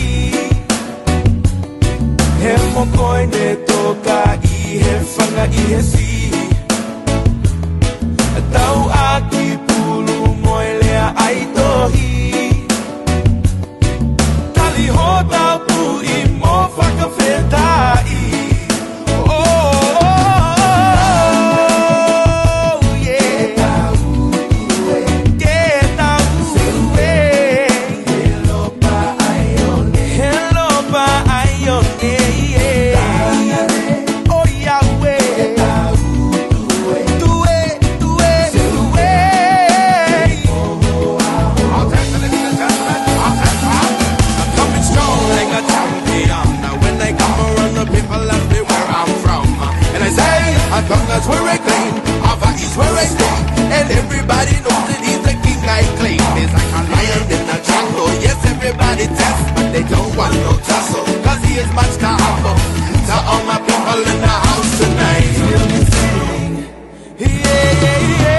He mokoi ne toka i he whanga i he si. Tau aki pulu moe lea aitohi. Tali ho tau pui mo whakawhetai. Tonga's where I claim, Ava is where I stay, and everybody knows that he's the king I claim. He's like a lion in the jungle, yes everybody tests, but they don't want no tussle, cause he is much to humble. To all my people in the house tonight, hear me sing, yeah, yeah, yeah.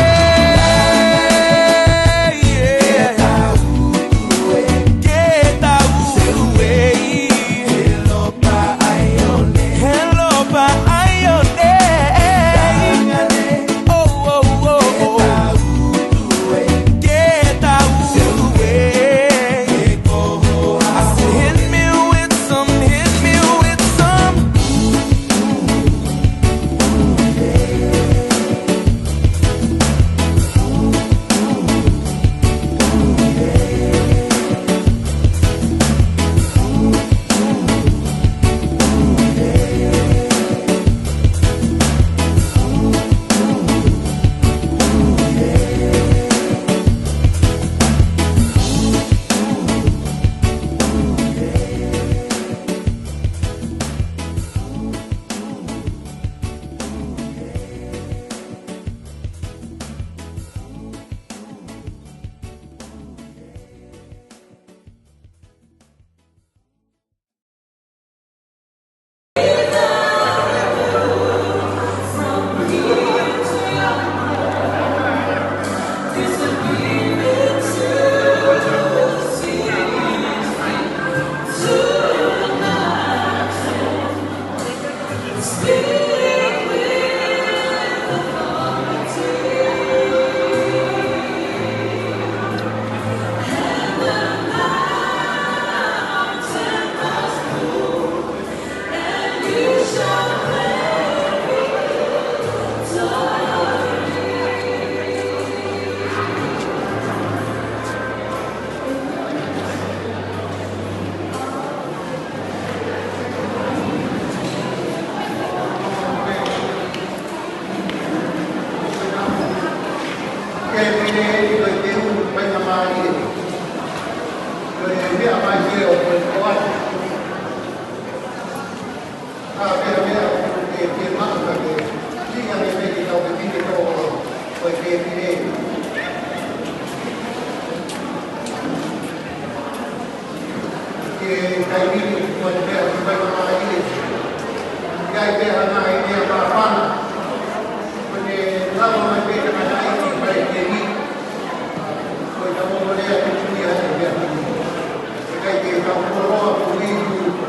Thank you.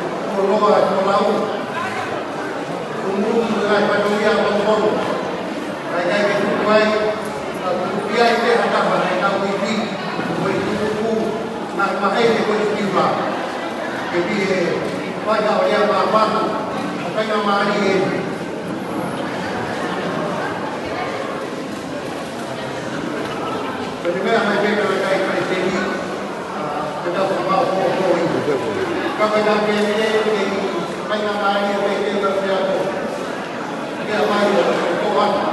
roa e tō lau. Ungu ngai whanoia mongoro. Kai kai ke tuku ai, ka tuku ai te hatawa nei tau i pi, koi tuku nā mahei te koi tiwa. Ke pi e whai hao rea mā whanu, o kai ngā maari e. Pene mea mai pena na kai kai te ni, te tau ka mau kō kō i. Ka kai ngā ke ne e te ni, kai ngā maari e te ngā te ato. Kea mai o kō ana.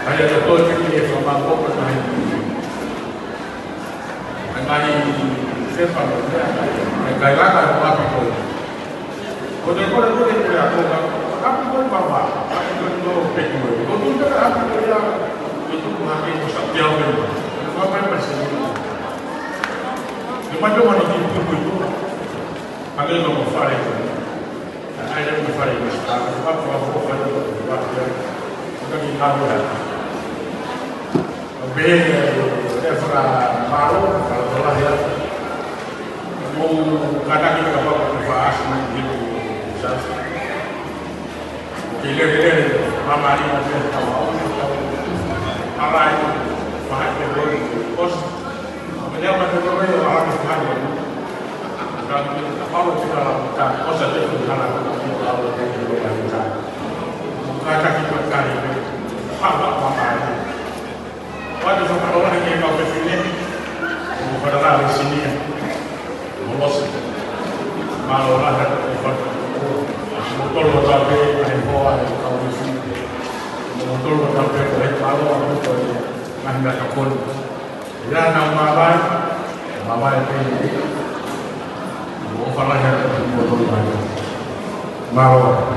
Hay otro que tiene que formar poco, Ngai sepa no ngai langa no api ko. Ko te kore kore kore ako ga api ko papa, api ko no peku. Ko tu te api ko ya itu ngai ko sa tiao me. Ko pa pa se. Ni ma do ma ni ki ko itu. Ale no mo fare ko. Ai no mo fare ko sta. Ko pa ko fa ko wa ko. Ko ni ha ro. Bene fra Maro, fra ya. Mau kata kita apa bahas nanti saya. Kira-kira mama ini masih tahu apa itu bahas terus. Pos, beliau masih tahu orang Islam. Dan kalau kita lakukan, pos saja kita lakukan kalau kita lakukan. Kata kita kali ini, apa ini? Quando sono parole che ho preferito, non parlare di sinistra, non lo so, ma lo lascio per fare non tolgo da te, ma un po' a non tolgo da te, per il palo, ma non da con ya non ma vai per non parlare di un po' ma lo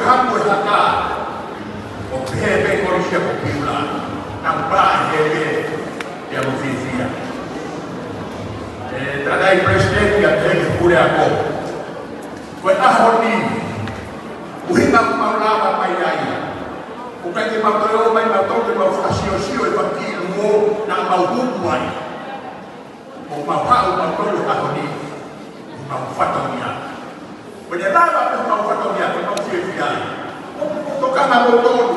hapo hata opebe kolisha kupila na mbaya ya mfizia tadai president ya tele kule hapo kwa ahoni uhinga maulama mayai ukaje matoleo mai matoke mafashio ipakilo na mahukumu hai mapao matoleo ahoni mafuata mia kwenye baba kwa mafuata mia kwa mfizia toka na botono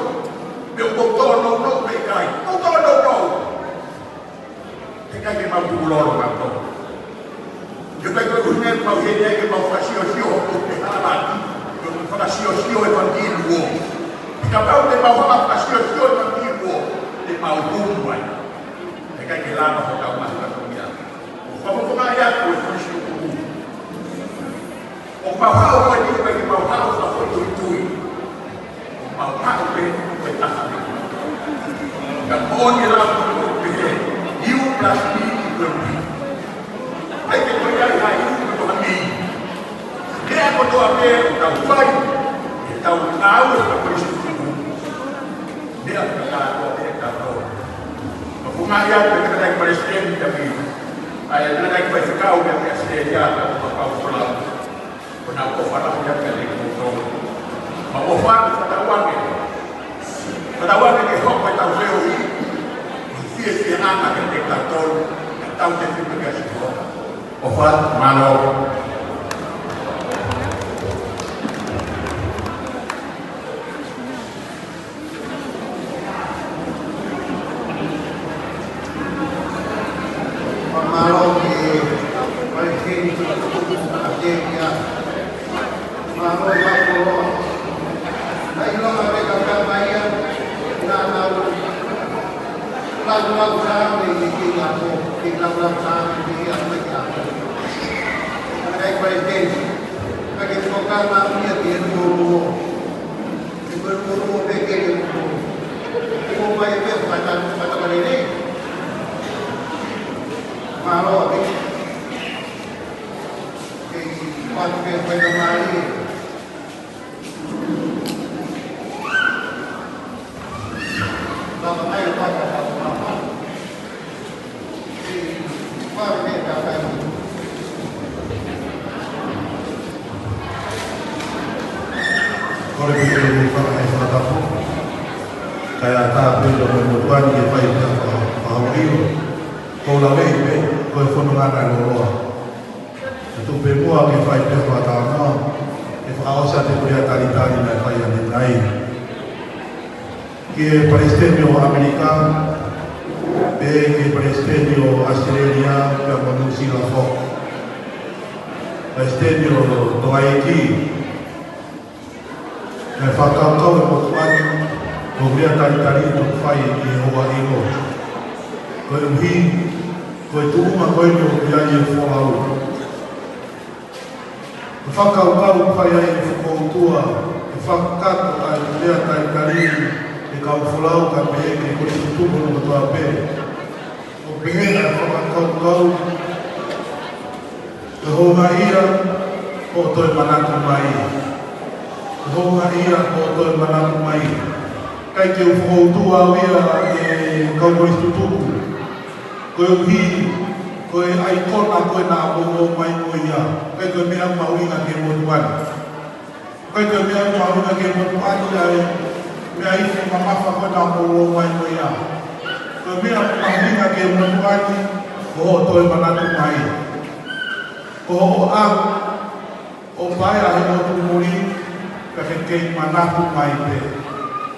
botono no pekai botono no pekai mabulolo mato yo pekai kunen mauhenya ke mafashio ke halati mafashio evangelio kapau de mafashio evangelio de mauhumu ai pekai ke lama kwa mafuta mia kwa kwa ya kwa mfashio mapao kwa ni pekai mapao kwa tui mapao pe tahali kaponi la pe you plus me will be ai ke ko ya hai ko ami dia ko to ape ta ufai ta unao ko Kristo dia ka ko te ka to ko ma ya pe ka dai president tapi ai na dai ko se ka o ya se ya ko ka o la ko na ko fara ya ka le ko to ma o fa pada waktu ke hok pai tau leo i si ana ke te kartol tau te fitu ke si ho o fa mano Pamalo ke presiden akhirnya Mano Lapo Ayo mereka kamaya lagu sana di lagu sana di Amerika. Mereka presiden, bagi program namanya dia guru begini guru. Ibu bayi pada ini, malu ni, pakai pada mari. Lama air pakai apa? Baru ni pakai. Kalau kita pakai sepatu, kayak tak perlu memutuan dia pakai bahawa itu, kalau lagi be, kalau fundamental lalu, itu bemua kita pakai sepatu, itu awak sahaja boleh tali-tali dan pakai yang lain. Que prestigio Amerika, que prestigio Australia, que menusi la fo, prestigio do Haiti, que fakam kau berkuat, kemudian tali-tali untuk fai di Hawaii lo, kau uhi, kau tu rumah kau itu biaya folau, fakam kau fai yang fukau tua, fakat kau dia tali-tali kau fulau kan be ke ko tu bo to ape o be na kau ho maia o to manatu mai ho maia o to manatu mai kai ke o tu awia e kau ko tu ko hi ko ai ko na bo mai mo ya kai ko me ang mawinga ke mo tuan kai ko me ang mawinga ke mo tuan ya Mei se mamafa ko na ko mai mo ya. Ko mira pahinga ke mo tuani ko to manatu mai. Ko o pai a mo tu mori ka ke manatu mai pe.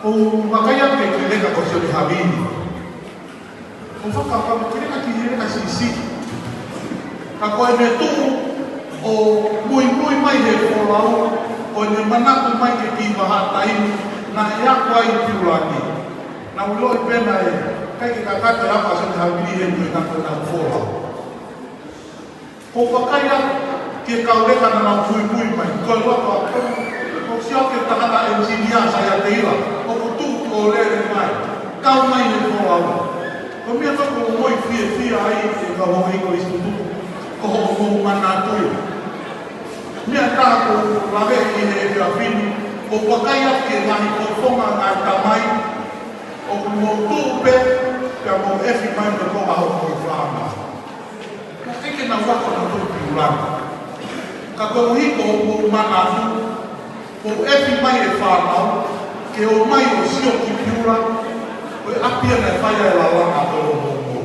O makaya ke kile ka ko se habini. O faka ka kile ka kile ka sisi. Ka ko me tu o muy mai he ko lau o ne manatu mai ke ki bahatai na ya kwa ipiulani na ulo ipena e kai ka kata hapa sana habili yenu na kwa fola ko pakaya ke kauleka na mfui mai ko lo ko sio ke takata engineer saya teila ko tu ko le mai kau mai ne fola ko mi to ko moi fie ai ke ka ho ko istutu ko ho manatu mi ata ko lave ni e afini ko o wakai ake ngahi ko whonga ngā tamai, o mo tūpe, pia mo efi mai me ko aho ko whāma. Ka eke na wako na tūpi uranga. Ka koe uhi ko mo manatu, o efi mai e whānau, ke o mai o sio ki piura, o e apia na e whaia e la langa o mo mo.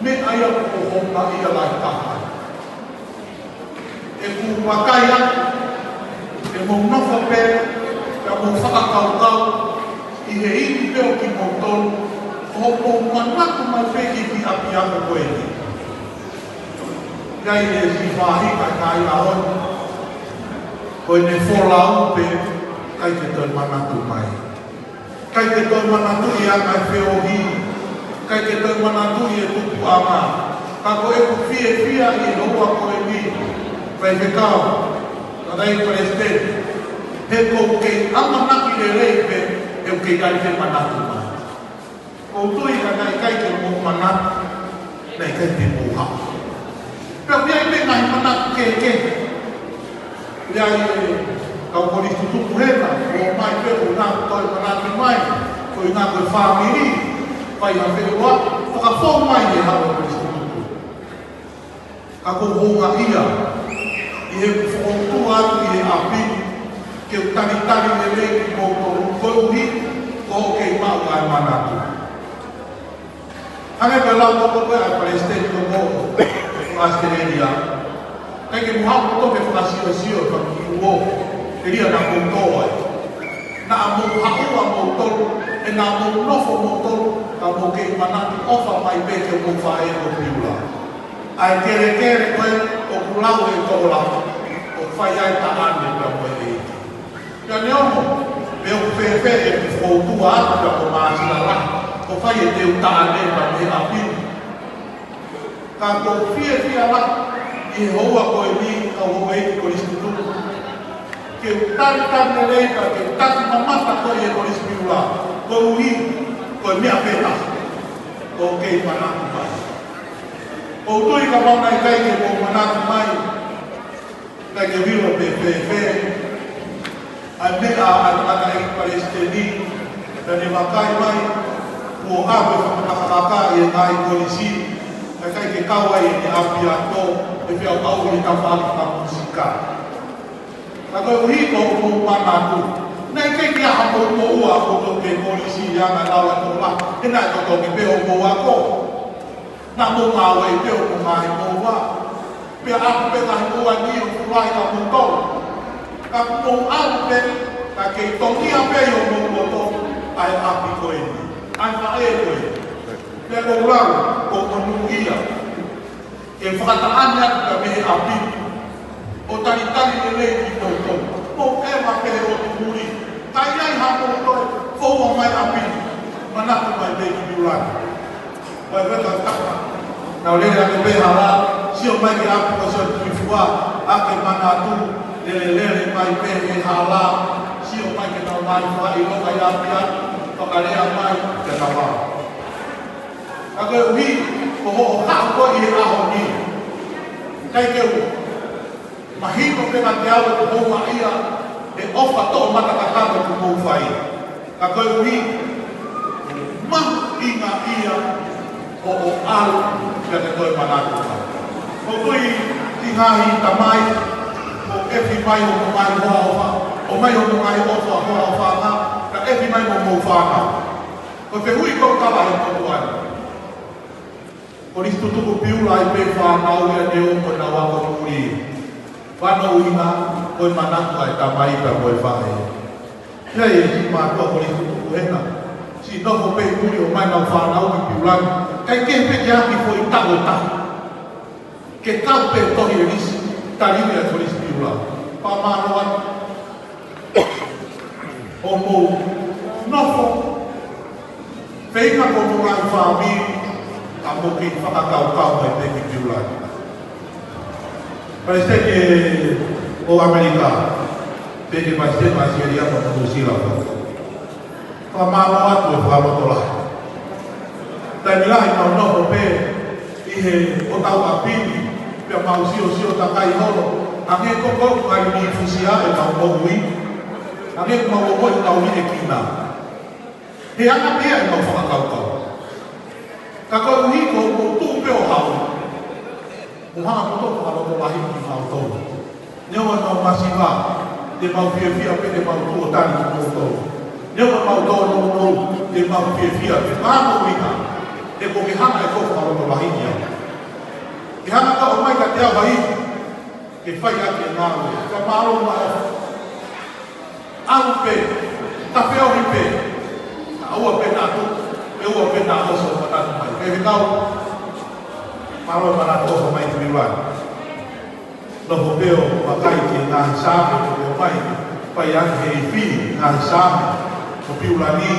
Me aia ko honga ia lai taha. E ku wakai ake, e mo nofa pe, ka mo whakakaukau, i he iti peo ki mo tolu, o mo manatu mai peki ki api ako koe ni. Kai e si whahi kai kai ahon, koe ne wholau pe, kai te toi manatu mai. Kai te toi manatu i a kai wheo hi, kai te toi manatu i e tupu ama, ka koe ku fie fia i e hoa koe ni, pai he kau, ka rei presidente, he kou kei amanaki le rei pe, e u kei kai te manatu mai. Kou tui ka nai kai te mō manatu, nei kai te mō hao. Pea pia i me ngai manatu ke. Pea i kau kori tutupu hena, o mai pe o nā toi manatu mai, ko i nā koe whāmiri, pai ha whewa, whakafau mai e hawa kori tutupu. Ka kou honga ia, i he whakotu atu i he api, ke u tari le rei ki mō koe uhi, ko o kei mau ai manatu. Hange pe lau toko koe ai Palestine ko mō Australia. Kai ke muhau to ke whakasio ka ki uo, e ria na koutou ai. Na a mō haua mō tolu, e na mō nofo mō tolu, ka mō kei manatu ofa mai pe ke mō whae o piula. Ai kere koe o kulau e tola, o whai ai ta ane ka koe e iti. Ia neomo, me o whewhe e ki whautua atu ka o māsina la, o whai e te uta ane ka me apini. Ka ko fia la, i hoa koe ni ka hoa e ki koristutu. Ke tari ne leika, ke taki mamata koe e koristutu la, koe uhi, koe mea peta, ko kei manatu mai. O tui ka mauna i kai ke mo manatu mai, kai ke wiro pe whewhe, ai mea ana e Palestini, na ni makai mai, ko awe whakakaka e ngai polisi, kai ke kaua i ni api ato, e whiau au i ka whaki ka musika. Ka koe uhi ko mo manatu, nei kai ki aha mo ua o to ke polisi i anga lawa to la, e nai to ke peo mo ako. Na mo ngawe i peo mo ngai mo wa, pe aku pe ngai mo wa ni o kurai ka mo tau. Ka mo au pe, ka kei tongi a pe o mo mo to, ai api koe ni. Ai whae koe. Pe o rau, ko manu ia. E whakataani atu ka mehe api. O tari le lei ki tau tau. Mo e ma pe o tu muri. Tai ai hako o toi, fōua mai api. Manatu mai lei ki miurani. Vai weta taka. Nau lele ake peha la, sio mai ki api o sio ki fua, ake manatu, lele mai pehe hala, sio mai ki nau mai fua i loka i api atu, tokalea mai ke nawa. Kakoe uhi, ko ho o hako i e aho ni. Kai ke u, mahiko pena te awe ko hoa ia, e ofa to mata kakako ku mou whai. Kakoe uhi, mahu inga ia, o alu kia te toi manatu. O tui tihahi tamai, o efi mai o mai hoa ofa, o mai o mai ofa hoa ofa nga, ka efi mai o mou whana. Ko te hui kou kawa he toku ai. Ko ristu tuku piula i pe whanau ia ne o ko na wako muri. Whanau inga, koi manatu ai tamai ka koi whae. Kia e si mātua ko ristu tuku hena. Si nofo pe muri o mai nau whanau ki piulani. Kai ke pe ki aki fo i tago tago. Ke tau pe tohi e risi, tarime a toris piula. Pa mānoa, o mou nofo, whainga ko mua i whaamiri, ka mo ki whakakau mai pe ki piula. Paisteke o Amerika, pe ke paisteke mai siria pa New Zealand. Pa mānoa tu e whakamotola. Tai milahi mau noho pe i he o tau apini, pia mau sio takai holo, a nge koko ai ni fusia e tau mohui, Nange mau mo i tau ni e kina. He anga pia i mau whakakaukau. Ka koe uhi ko o tū peo hau. Muhanga koto whakaroko lahi ki mau tau. Nyawa mau masiwa, te mau pia pe te mau tū o tani ki mau tau. Nyawa mau tau no te mau pia te māmo wina. Te ko ke hanga e ko whakaroko lahi ni au. Ke hanga ka o mai ka te awa i. Ke whai ake ngāwe. Ka māro mai au. Au pe, ta peo hi pe. Aua pe nā tu. Ua pe nā oso manatu mai. Ke kau, maro manatu oso mai tu miwai. Noho peo makai ki ngā hisame ko peo mai. Pai ane he i whini ngā hisame. Ko piulani,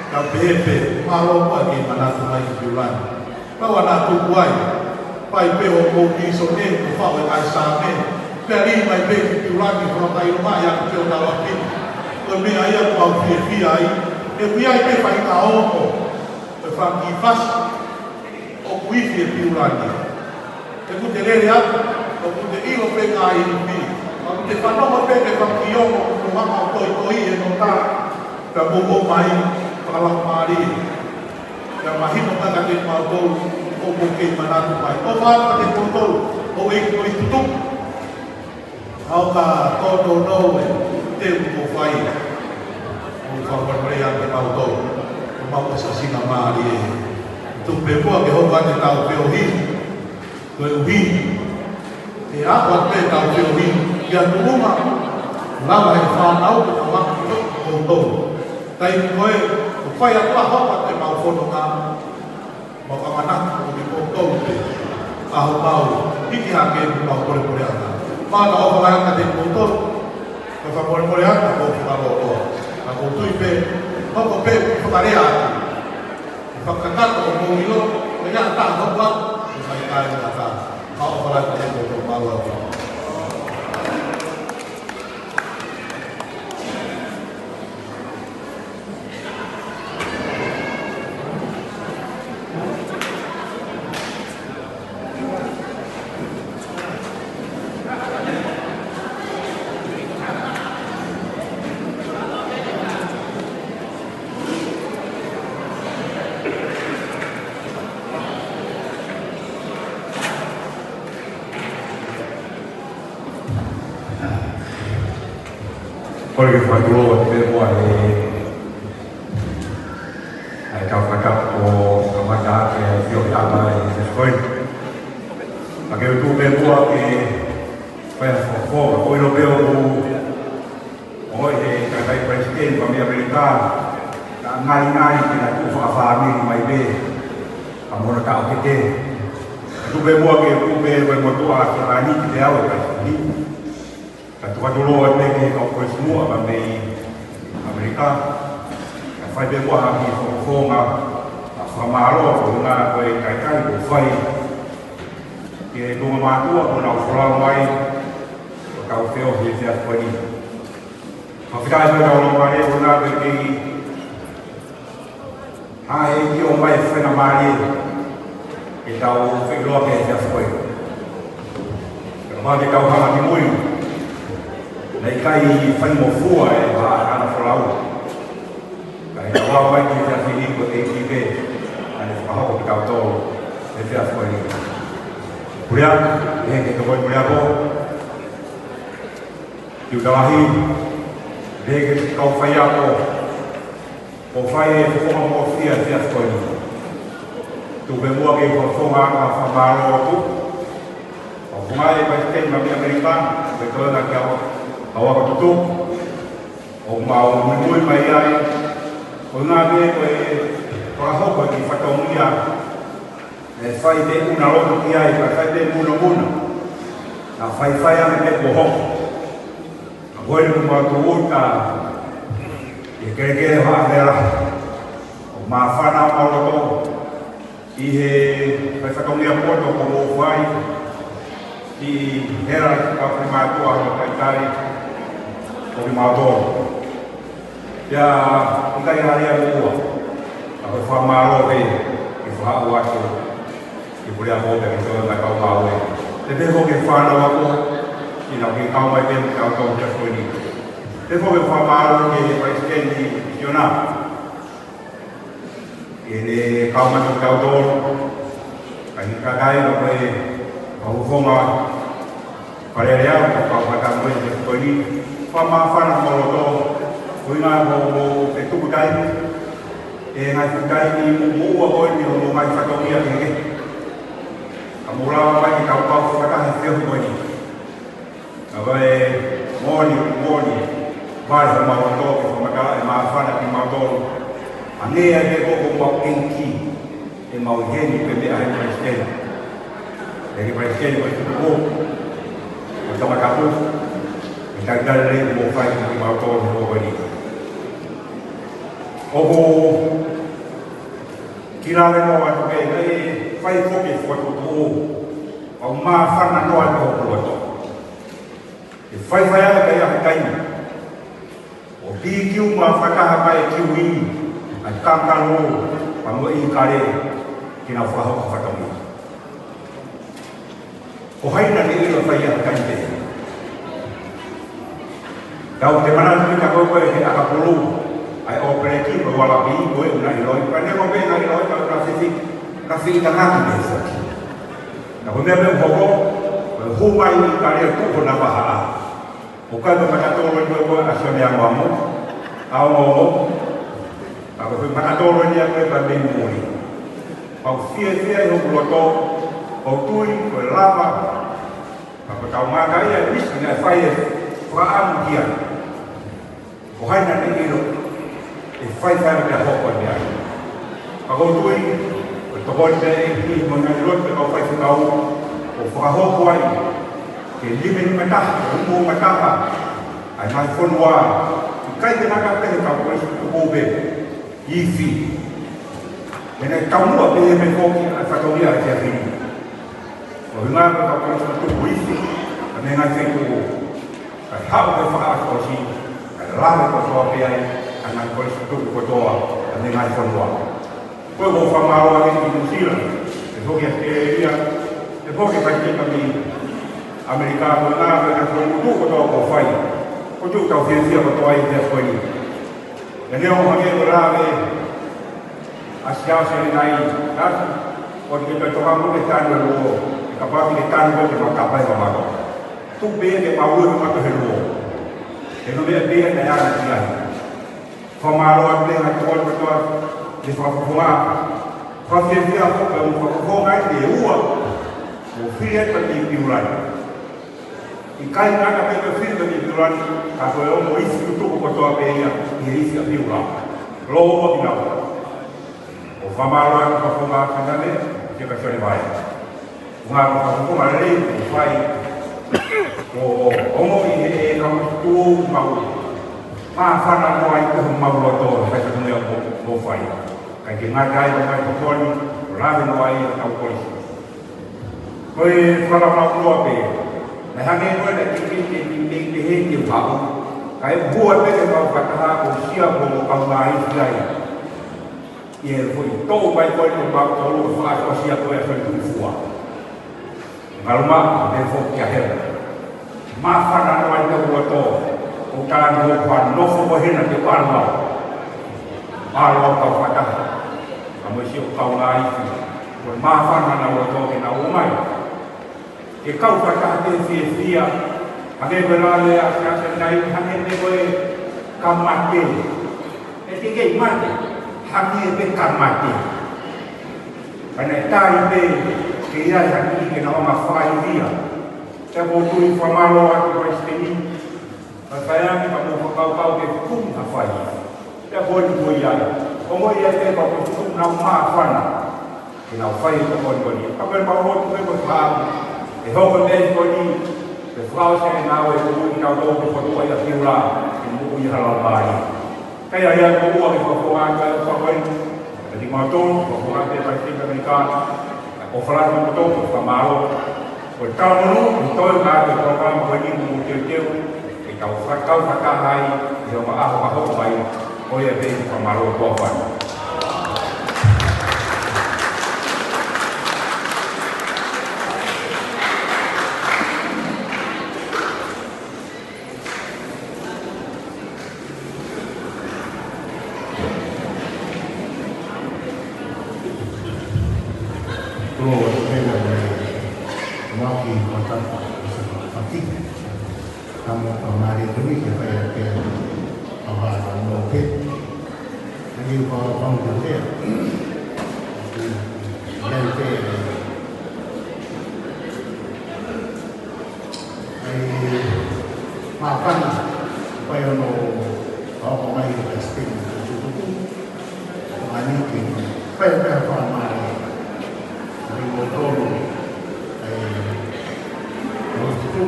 ka pehepe, maro pa ki manatu mai ki piulani. Pau anā tu kuai. Pai peo mō kiso ne, ko whau e ngā hisame. Pea ri mai pe ki piulani, ko tai roma ia ki peo tawa kini. Ko mea ia pau pia ai. E pia i pe whai ka oko. Whangi fasi o kuifi e piurani. E ku te rere atu, o ku te ilo pe ngā i ni. O ku te whanoma pe te whakiongo o ku hama o toi e no tā. Ka moko mai, whakalau maari. Ka mahino kaka te mātou o moke manatu mai. O whāka te tōtou o e koi tutuk. Au ka tōtou nou e te uko whai. O whakaparea te mātou. Mau sa singa maari e. Tu pepua ke hoka te tau peo hi. Koe uhi. E akwa te tau peo hi. Ia tuunga. Lawa e whanau te na maki o tau. Tai koe, o whai atua hoka te mau whono ngā. Mau kamanaki o te kōtou te. Aho mau. Hiki hake e mau kore ata. Mana o whakaanga te kōtou. Ka whakore ata o whakarotoa. Ka kōtui pe. Hoko pe whakarea atu. Whakakata o mōmilo, e ngā tā hoka, e mai kāre ngā tā. Hao wharai te tō mau au. Kore ke whakuro te mua e kau whakap o kamata ke whio tama e te skoi. A ke utu me mua ke whaya whakua, o ino peo o he kakai president pa mi Amerikāna ka ngai ke na tu whakawhāmiri mai be a mora ka o ke te. Utu me mua ke utu me motua ke rani ki te au e president. Ka tuaturo e peke kau koe semua ka mei Amerika. Ka whai pe mua haki whonga a whamaro o ngā koe kaikai o whai. Ke tunga mātua o nau whrau mai o kau whio he te atwani. Whawhikai koe kau lomare o ngā koe kei hae ki o mai whena maari e tau whiloa ke te atwani. Ka whake kau hama ki mui. Nei kai whai mo fua e wha ana whalau. Kai na wau mai ki te whini ko te ikipe ane whahoko ki kau tō e te atwani. Purea, e ke kawai purea ko. Ki utawahi, e ke kau whai ako. O whai e whonga mo whia te atwani. Tu me mua ke whonga a whamaro atu. O whonga e pai te mami Amerikāna, me tōna ki awa. Awa ka tutu, o mau mui mai ai, o ngā me koe whakahopa ki whakaungia, e whai te una roto ki ai, ka whai te muna, na whai ane te kohoko. A koe ni kuma tu uta, e kere whaafera, o mā whanau auroto, i he whakaungia poto ko mō whai, i hera ka whimātua o kaitari, o ki mātoro. Ia, ngai haria mua, a koe whamaro pe, i whahau atu, i purea mōte ki tōna na kau mau e. Te peho ke whanau ako, i nau ki kau mai pe, kau tō te whuni. Te fo fa malo ke pa stendi yona. Ele kauma no kaudor. Ai kagai no pe au fonga. Pare rea ka pa ka mo de koi fa ma fa na mo do. Kuina mo e tu dai. E ngai dai ni mo o o ni mo mai fa to ia ke. Amura mai ka pa fa ka ha fio mo ni. Abai moni vai sa ma to ko ma ka ma fa na ki ma to ane e ko ko ma enki e ma o geni pe me ai mai stela e ke mai stela ko ko ma ka pu e ka dal re mo fa ki ma to no ko ni o ko kira le no wa ke e fai ko ke fo to o ma fa na no ai ko to e fai ala kai a kai o bi kiu ma whakaha mai kiu i a kākaro pa mo i kare ki nga whaho ka whakamu. O haina ni ilo whai a kai te. Tau te mana tui ka koe koe he akapuru ai o preki ko wala bi koe una i loi. Pa neko me nga i loi ka whii ka ngāki me whoki. Na ko mea me hoko hu mai i kare tuko na waha. O kai ko makatoro ni ko a sone a mo a o a ko makatoro ni a ko ba me muri pa fie ho loto o tui ko lava a ko tau maka ia wis na fai fa am dia o hai na ni ro e fai fa ka ho ko dia a ko tui ko to ko te ki mo na ro te ko fai ka o fa ho ko ai ke lime ni mata mo mata ai mai fonwa kai te naka pe ka ko ko be ifi ene kamu pe me ko ki a fatoria ke afi o nga ka ko ko ifi ane nga te ko ka ha ko fa ko si ka la ko so pe ai ana ko ko to ane nga fonwa ko go fa ma ro ni ki sila e ko ke ia e ko ke pa ki ka mi americano na ka ko ko to ko fai ko tu ka fia ko to ai de ko ni e ne o hage ora ve asia se nai na ko ke to ka mo ke tan lo ka pa ki tan ko ke ka pa ma ko tu be ke pa wo ma ko he lo e no be be na ya na ya ko ma ro be na ko to de fa ko ma fa fia ko ko ngai de ua o fia ko ni piulai i kai naka pe me fil de durani ka ko o mo isi tu ko to pe ia i isi a piula lo o ina o fa maro ko ko ma ka ne ke ka sore vai nga ko ko ma le o fai o mo i e ka tu ma ma fa na mo ai ko ma lo to ka ka ne o fai ka ke nga kai ma ko ni ra no ai ka ko ni ko e fa na ma lo pe na hange ko na ki he ki pa kai buat pe ka pa ka ko sia ko ka mai sai ye ko to mai ko ni pa ko lo fa ko sia ko ya ko tu fua ngalma de fo ki a he ma fa na no ai ko to o ka no pa no fo ko he na ke pa ma lo ka fa ka amo si o ka ngai ko ma fa na na to ke na o mai e kau ka te fia age berale a ka nai hange ne koe kamate e te ke mate hange pe kamate ana tai pe ke ia hangi ke na ma fai dia te bo tu informalo a ko steni pa saya ni pa mo kau ke kum a fai te bo ni ia o mo ia te pa ko kum na ma fana ke na fai ko ko ni pa ba mo tu ko pa e hoko nei ko ni te frau se na o e ku ka do ko to ai a piula e mo ku ia la mai kai ai ko o e ko a ka ko ko ni ma to ko a te pa ti americano o fra mo to ko malo ko ka mo no to ka ko ka mo ni mo te te e ka fa ka hai e ma a ko mai o e be ko malo ko fa kamu pamari demi supaya ke awal mungkin lagi kalau dia dan ke makan supaya mau pemain testing itu pemain ini supaya pamari dari motor itu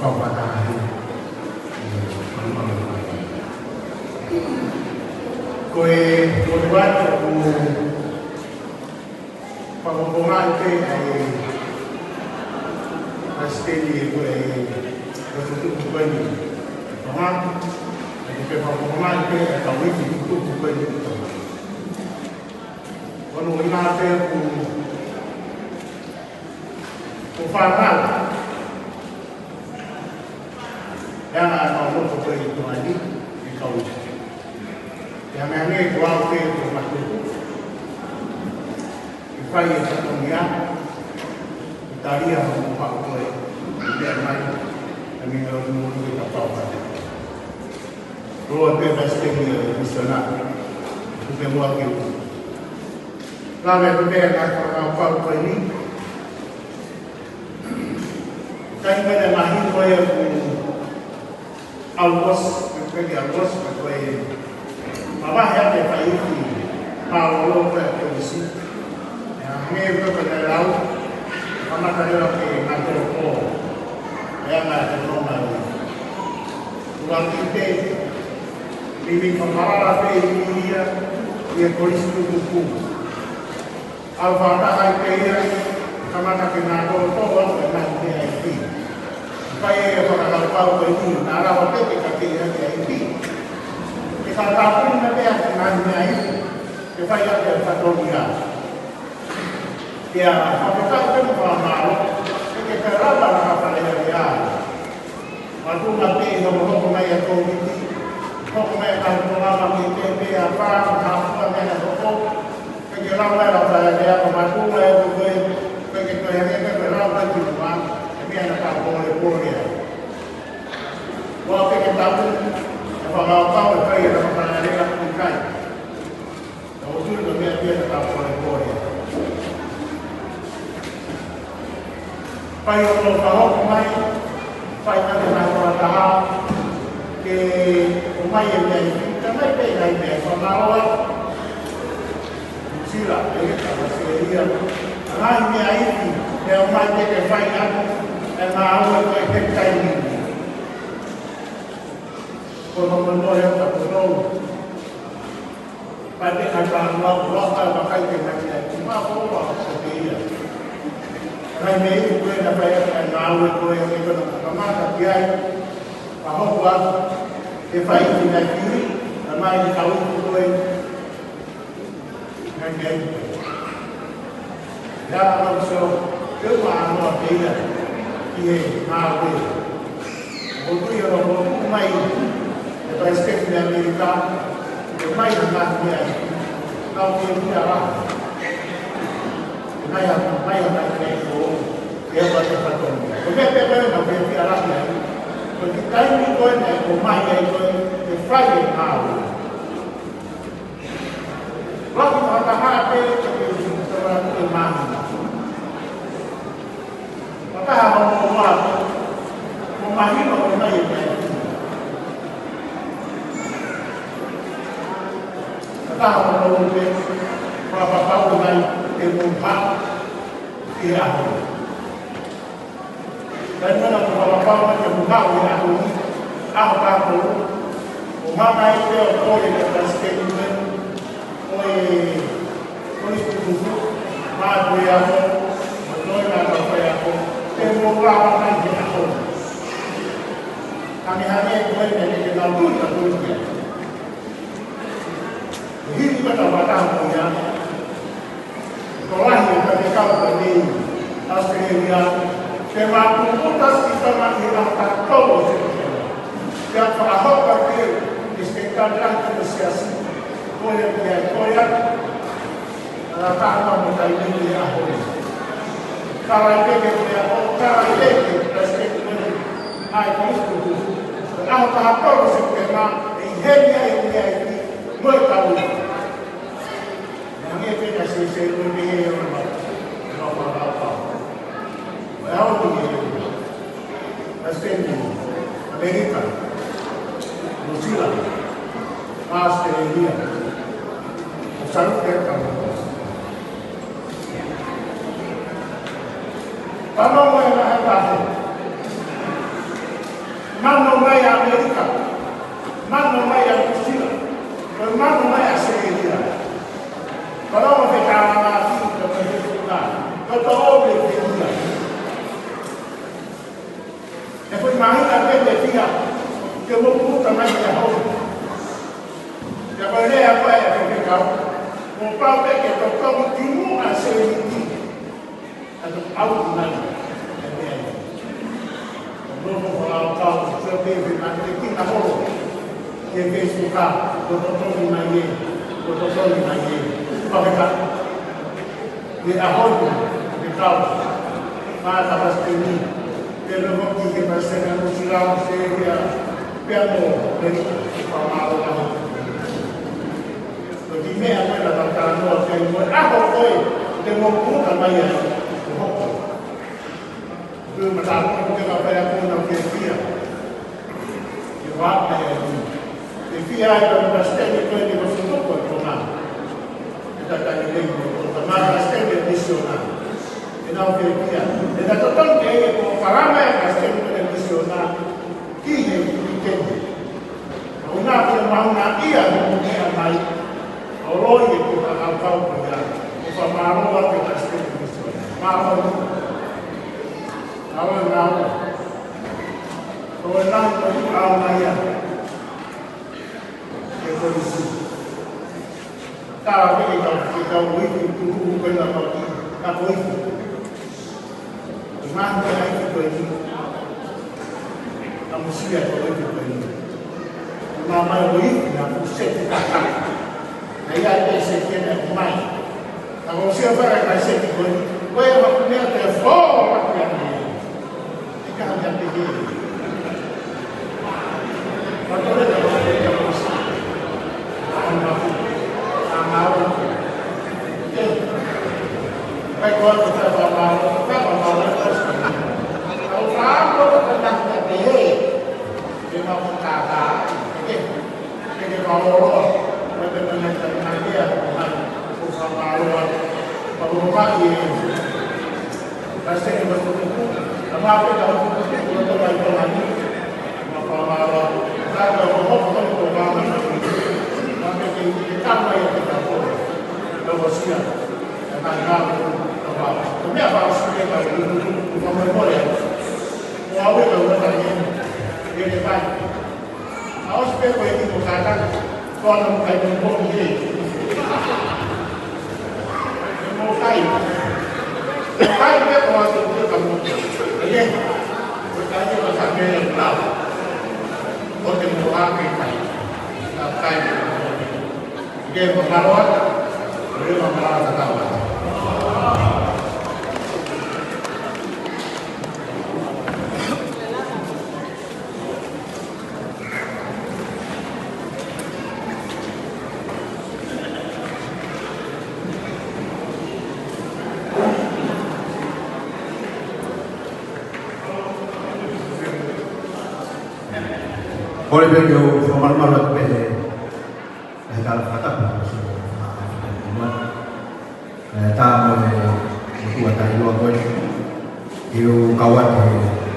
kau pada hari kowe buat pengumuman ke pasti kowe tutup bukan pengumuman jadi pengumuman ke atau itu tutup bukan kalau lima ku farmal yang mau ke itu lagi di kau yang ini dua ke rumah itu ifai satunya Italia membuka kue dia main kami harus menunggu kita tahu luar biasa di sana kita buat itu lalu kita akan apa ini kami pada mahir kue August kue Mama yang kita ini kalau kita polisi, yang ini kita kenal, mama kenal ke kantor pol, yang ada normal. Tuan kita ini kemarin dia polisi itu Alfata kita kama kenal pol dengan dia ini. Supaya kalau kau ini nara waktu kita ini. Kita tahu nanti yang dengannya itu supaya dia satu dia. Ya, apakah itu malu? Kita raba apa dia? Waktu nanti nomor pemain komiti, pemain kantor kita apa? Apa yang ada? Kita raba apa dia? Pembantu kita kita raba juga. Ini anak boleh. Waktu kita tahu kalau kau berkaya dalam perjalanan bukan, kau sudah dia tetap boleh. Pai kalau kau pemain, pai dengan orang tahap ke pemain yang kita mai pay pemain sila ini kalau seria, hanya ini yang mai ke pai yang mau ke kai ini. Kalau menolak tak perlu, pada kata Allah pakai dengan cuma Allah setia. Kerana itu boleh dapat yang awal boleh itu nama dia, bahawa efai tidak kiri, nama ini tahu boleh dengan dia. Ya maksud cuma Allah dia, dia awal. Untuk yang orang main Presiden di Amerika, mai dengan dia, kau dia lah, mai itu, dia berkata, beberapa nak dia lah dia, ketika ini kau nak mai itu, Friday now, waktu kita hari itu seorang imam, maka orang memahami orang ini. Tahu kalau dia berapa tahun dengan ilmu Irak. Dan mana berapa tahun ilmu Irak ini, apa tu? Umama itu boleh bersekolah ini, boleh duduk, mahu ya, boleh nak ya, ilmu berapa lagi aku? Kami hanya boleh mengenal dulu dia. Hidup pada batang punya, sekolah yang mereka beri Australia, semua putas kita masih tak tahu yang faham berarti istiqamah negosiasi boleh dia koyak tanpa mudah ini dia ahli. Kalau dia presiden au tahapolo se kema e henia e nia e ki moi tau. Nge pena se ui me he o ma no whakapau. E au ni e Australia, America, New Zealand, Australia, South Africa. Pano mo na hatahe. Mano mai America, mano mai New Zealand, mano mai Australia. Pano mo ke tawa na fi ko me ka. Ko to o be ke dia. E foi mai ka be de dia. Que mo puta mai ya ho. Ya ba le ya pa ya ke ka. Mo pa be ke to ko ti mu a se ni. Ado au mai. No vou falar o seu bebê, mas tem que estar bom. Tem que escutar, o doutor de manhã, o doutor de manhã. Para ficar. E a roupa de calça, mas a bastante, pelo motivo que vai ser no final, seria pelo formado da roupa. Porque meia coisa da canoa, tem uma. A roupa tem uma puta manhã. Mà ta cũng cái cà phê cũng là cái kia thì quá này thì khi ai cần phải xem cái này có sự tốt của chúng ta người ta cần cái của mà là xem cái missionar thì nào cái kia thì ta tất cả cái của parama là xem cái missionar kia thì cái ông nào thì mang nào kia thì cũng nghe này ở lối thì cũng là làm câu của nhà của parama là cái xem cái missionar mà awal awal, kalau nak awal naya, evolusi. Kalau kita wujud itu bukan apa apa itu. Mana yang itu ini? Manusia kalau itu ini. Nama wujud yang pusat kita. Ayat yang sekian yang mai. Kalau siapa yang kasih itu, kau yang punya telefon yang Jangan pergi. Waktu itu kita harus amal. Baik kalau kita amal, kita amal terus. Kalau kamu tentang pergi, kita mau kata, kita mau benar-benar tentang dia, usaha malu, rumah ini, pasti betul-betul. Apa kalau kita berdoa lagi, maka malah ada orang-orang berdoa lagi, kita mai kita boleh berwasiat dengan kamu apa? Tapi apa harus kita boleh? Mau berdoa lagi, ini baik. Harus berdoa ini bukan kalau kita mau ini, mau kain. Kain dia kalau itu kamu Oke, bertanya pasal yang tahu. Untuk doa kita, kain. Oke, pengaruh, beri pengaruh tetap. Oleh beliau formal malam ini, kalau kata tamu buat tadi dua kali, itu kawan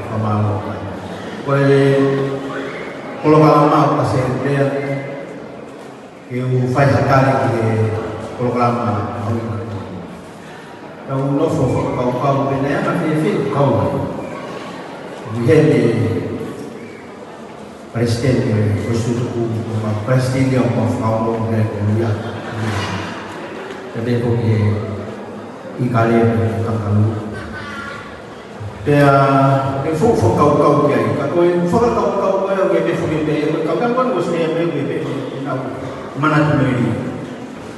formal. Kalau lama pasien dia, itu file sekali kalau lama. Kalau lo kau benar masih fit kau, begini. Presiden presiden yang mau dari dunia, jadi bagi ikali tanggalu. Dia info kau dia, kalau info kau yang dia info kau kan mesti yang mana tu ini.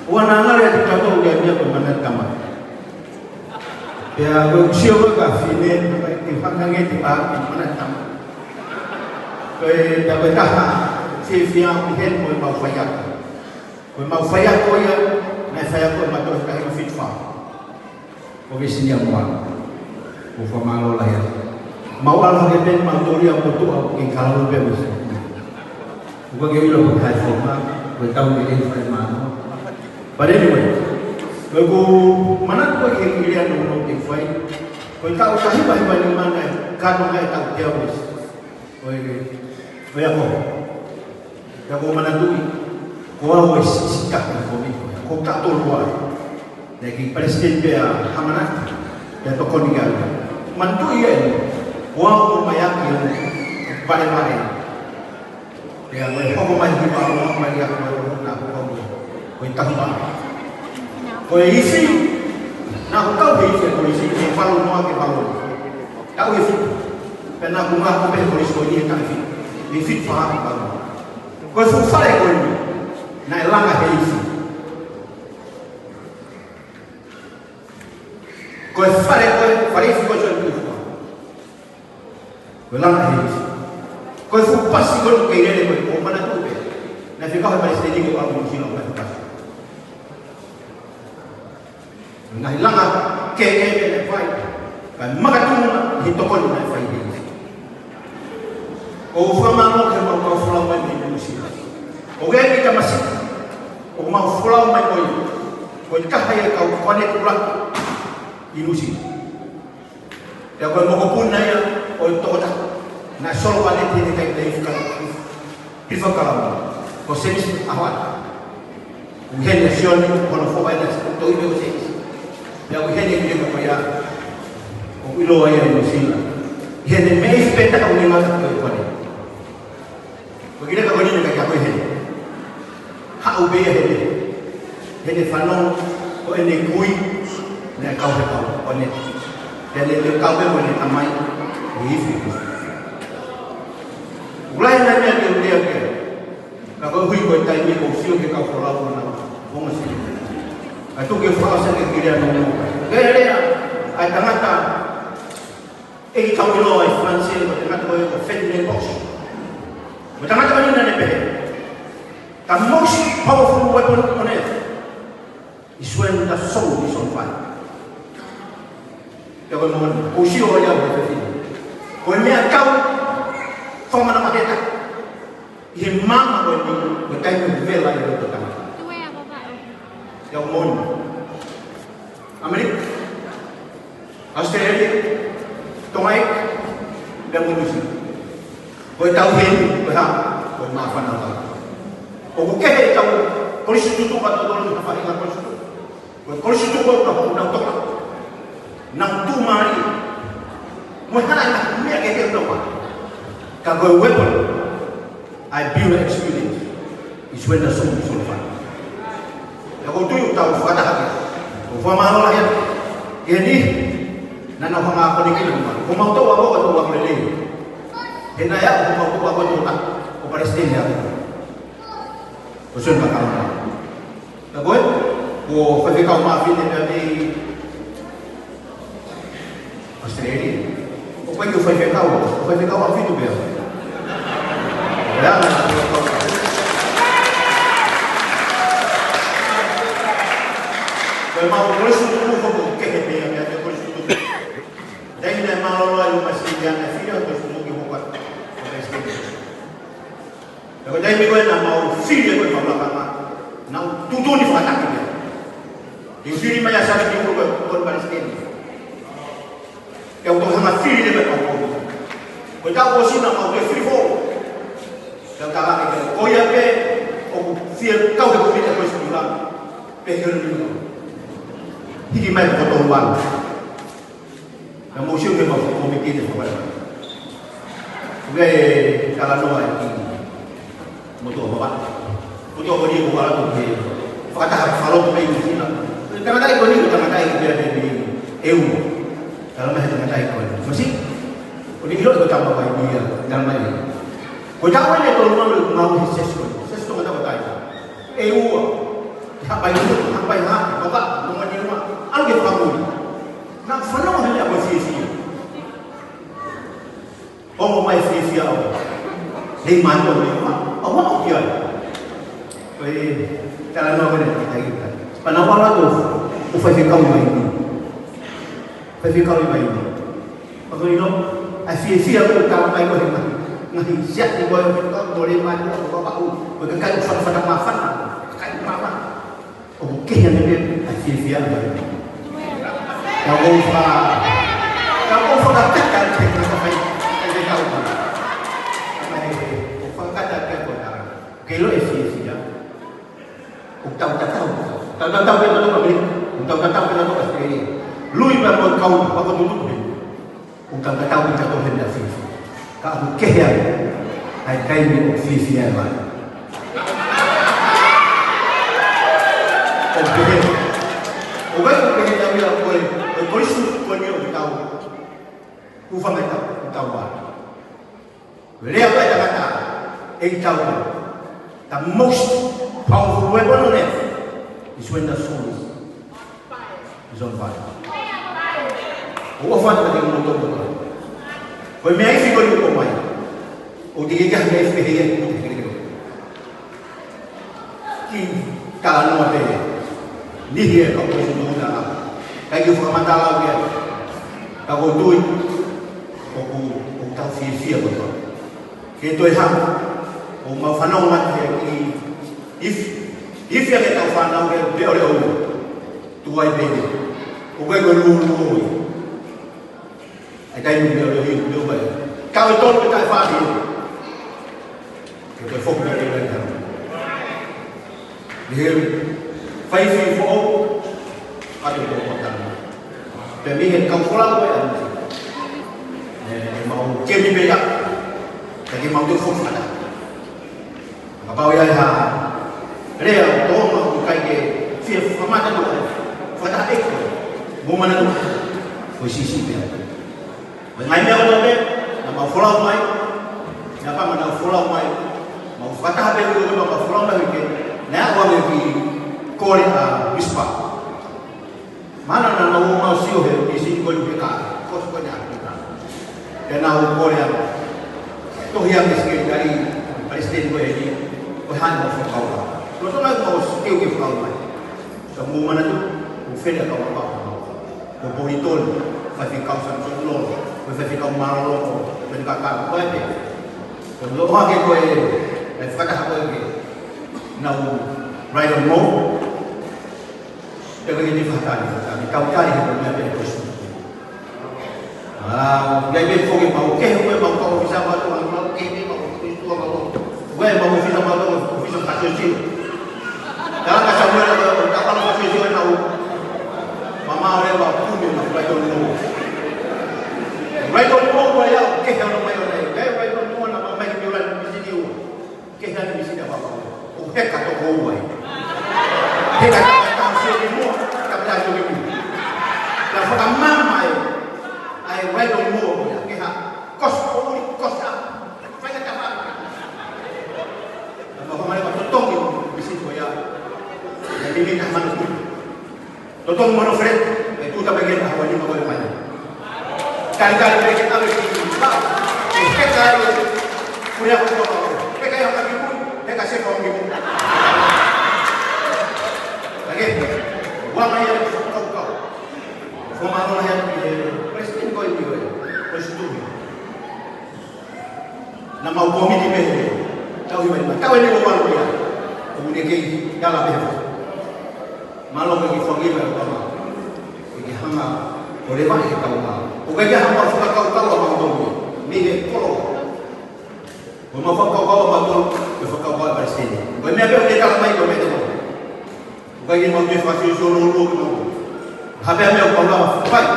Wanangan yang kita dia mana kamar. Dia siapa kafir ni, kita panggil dia mana kamar. Koe ta koe taha fia hen koe mau whaiak. Koe mau whaiak koe ia, nai whaiak koe matua kahi fit wha. Koe sinia mua, ko whamalo laia. Mau ala ke ben mau tori au kotua ki kalau be wis. Ko ke ilo ko kai forma, ko tau ni le whai mano. But anyway, ko mana ko ke kiria no te whai. Ko tau kahi bai ni mana ka no ngai tau dia wis. Ko ya ko mana tui. Ko au wis sikak ko mi. Ko ka to luar. Neki presiden be hamana ya to ko nigal. Mantu ia wao mayaki pare ya we hobo mai di bawah mai ya ko na ko tamba ko isi na ko isi ke falu no ke falu tau isi pena bunga ko be ko isi ni kan fi fit fa ko so fare ko ni na langa he isi ko fare ko so Belang ini, kau itu pasti kau kaya ni kau mana tu be, nanti kau harus jadi kau orang mungkin orang pasti. Nah hilang kaya ni fai, kan maka tu itu kau ni fai ni. Kau faham apa kau faham apa ni mesti. Kau gaya kita masih, kau mau faham apa kau kahaya kau connect ulang ilusi. Ya kau mau pun naya. O toda na solo valente de que fica piso calado o seis agora o generación quando for vai nas to ibe o seis ya o generación que ya o ilo aí no sila gente me espeta com ninguém mais que pode porque ele agora ninguém quer correr ha o be ele falou o ele cui na causa o ne ele causa o ne tamanho isso. Mulai nanya dia ke, kalau hui kau tanya kau siapa ke kau folau mana, kau masih. Itu ke folau saya ke kiri anu. Kerana, ada kata, kau ilo Francis, ada kata kau fending box. Ada kata mana nane peh. The most powerful weapon on earth is when the soul is on fire. Kau mohon, kau siapa yang berfirman. Kau ni kau forma nama kita. Ia mama kau ni berkait dengan vela yang kita tahu. Kau mohon. Amerika, Australia, Tomai, dan Indonesia. Kau tahu ini, kau maafkan Allah. Kau kehai tahu polisi itu pada orang yang fahiman polisi itu. Polisi itu kau tahu nak tolak, nak tu mari. Muhammad ni agak dia tahu. Kalau weapon, I build experience. Is when the soul is on fire. Kalau tu tahu kata lagi. Kau mahu lah ya. Ini, nana kau mahu ni kita mahu. Kau mahu tahu apa kau tahu apa lagi. Hendak ya, kau mahu tahu apa tu tak. Kau Palestin ya. Kau suruh makan apa? Kau, kau fikir kau mahu ni dari Australia. Kau que foi pegar o filho mesmo. Foi mal por isso tudo como que tem a minha por isso tudo. Daí não é mal lá eu mas que a filha por isso tudo que vou fazer. Eu daí me conta mal filha eu vou falar não tudo ni fala aqui. E o filho mais sabe que eu vou Palestina. Eu estou falando filho de meu povo. Cuidado você não mau ter filho. Eu estava aqui. Kau yang ke, filho kau que comida kau sekolah, pekerja dulu. Ini mai potong ban. Yang musuh ke mau mikir tu apa? Gaya kalau no ini, motor apa? Motor apa dia buat tu ke? Fakta kalau tu ini sih lah. Kadang-kadang kau ni kadang-kadang dia ada EU. Dalam hal dengan ikon, masih, orang itu kita tambah lagi dia dalam hal ini. Kita awal ni kalau mau sesuatu ada betul. EU, apa itu, bapak, rumah di rumah, algi kamu. Nak faham hal apa sih? Oh, mai sih apa? Hei manto ni awak dia. Koi cara no kene kita. Panawala tu ufai kau mai ni. Ufai kau mai ni. Pagoi no asia aku kau mai ko ni. Ngi siap ni boy kau boleh mati ko ba u. Bekai ufai mafan. Kai mafan. Okey yang ni asia ni. Kau ufai katakan kita mai kau. Kilo esi ya. Utang tahu kita tu beli. Utang kita tu pasti. Lui berapa kau apa dulu beli. Utang tahu kita tu hendak sih. Kau kaya, hai kai ni ofisi ya lah. Oke dah bilang polis kau ni tahu. Ufa mereka tahu apa. Beli apa yang kata? Tahu. The most powerful weapon on earth is when the soul is on fire. What fun that you know to do? When me I see what you come by, o diga me I see ki kalau no te ni dia kau boleh mula lah. Kayu famantala dia, kau tu, kau tahu sia betul. Kita ham. O mafanau mat if ya kita fanau dia oleh tuai bebe o gue lu ada yang dia oleh dia baik kau itu kita faham kita fokus dia kan dia faisi fo ada kekuatan tapi kau pulang baik mau jadi beda jadi mau tu fokus ada Kau yang lea toma bukai ke fia famata tu fata ekor bumana tu foi sisi dia mengai dia tu nama follow mai apa mana follow mai mau fata be tu mau follow mai ke na wa me ki kore a bispa mana na mau sio he isi ko ni ka kos ko nya kita na kore to yang meski dari presiden ko ini Tuhan mau kau lah. Kalau nak mau skill ke kau mai. Semua mana tu, ufel kau apa? Kau boleh tol, masih kau sampai lor, masih kau marlo, masih kau kau apa? Kalau orang ke kau, kata apa ke? Now right or wrong, dia begini fakta ni. Kau cari yang dia terus. Dia fokus mau ke, mau bisa bantu orang ke, mau itu mau. Gue mau visa malu, visa kasih dalam kasih gue dapat kasih gue tahu, mama orang bawa punya nak right on gue ya, kalau main orang, right on gue nama main jualan di sini, di sini apa? Kata gue, kata semua, kata juga ni. Dan pada mama I right on gue, kos apa? Ini dah mana tu? Totong monofret, itu tak bagian awal ni bagai mana? Kali-kali mereka tak boleh. Mereka punya apa? Mereka yang lagi pun, mereka kasih kau ni. Lagi, wang ayat kau. Formal ayat presiden kau ini, presiden. Nama komiti ni, tahu mana? Tahu ini orang dia. Kemudian kita dalam dia. Malu bagi forgive agama, bagi hamba, boleh bagi kita umat. Bukannya hamba suka kau abang tu, ni kalau, rumah kau abang tu, kau bersih. Bukannya apa yang kita main kau betul. Bukannya mau dia fasih suruh tu, habis kau dah fight,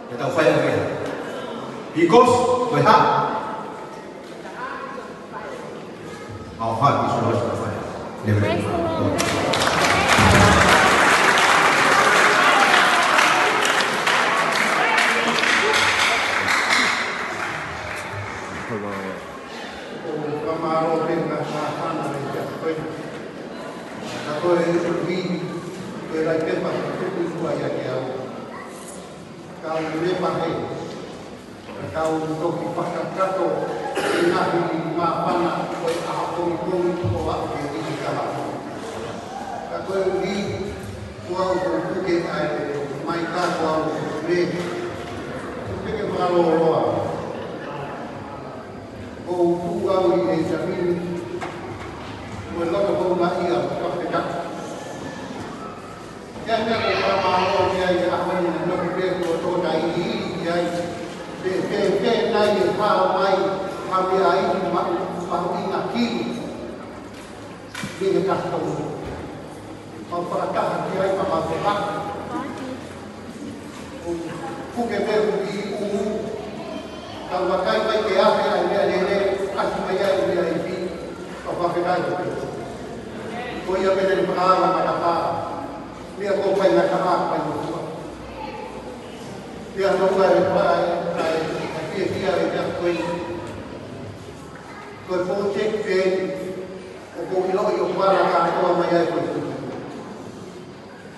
kita fight lagi. Because we have our heart is always on fire. Never. Kau untuk dipaksa kato, inahi ma koe uhi, kua o kuke ai mai ka kua o me. Kuke whakalo roa. Ko tu au i e Jamini, koe loko kou mai a kapeka. Kia mea ko whamaro ki ai a hawani na noku pē kua tōna i ki ai. Pē nai e pāo mai, hame a i mahu i ngā kiri. Vine kastomu. Au whakataha ki ai whaka whaka. Kuke meru i umu. Tau wakai mai ke ahe ai mea lele, asi mai ai mea i pi. Au whakai ko pe. Ko ia mene ni whakaara mai a paa. Mea ko pai na ka aa pai no tua. Mea nonga e pai ai pia kia e mea koe. Koe fōtek pēni. O ko ilo i o wara ka toa mai ai koe tuku.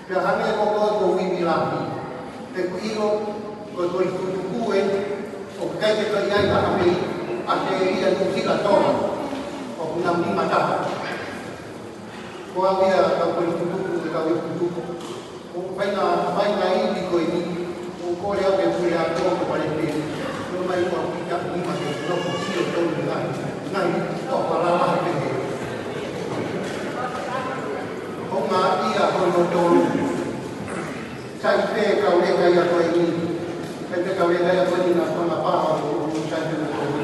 Pea hane e koko e ko wimi lahi. Te ku ilo, koe koe tuku e, o kai te kai ai ka mei, a te ia nutika toa. O kuna mi mataha. Ko au ia ka koe tuku e ka koe tuku. O whaina indi koe ni, o kore au e kure a toa ko pare pēni. Ko mai kua pita ni ma te noko sio tau ni ngai. Ngai, o wharama he te he. O ngā ia koe no tōru. Tai pē kau le kai a koe ni. Kai pē kau le kai a koe ni nā whanga pāha o tai pē no tōru.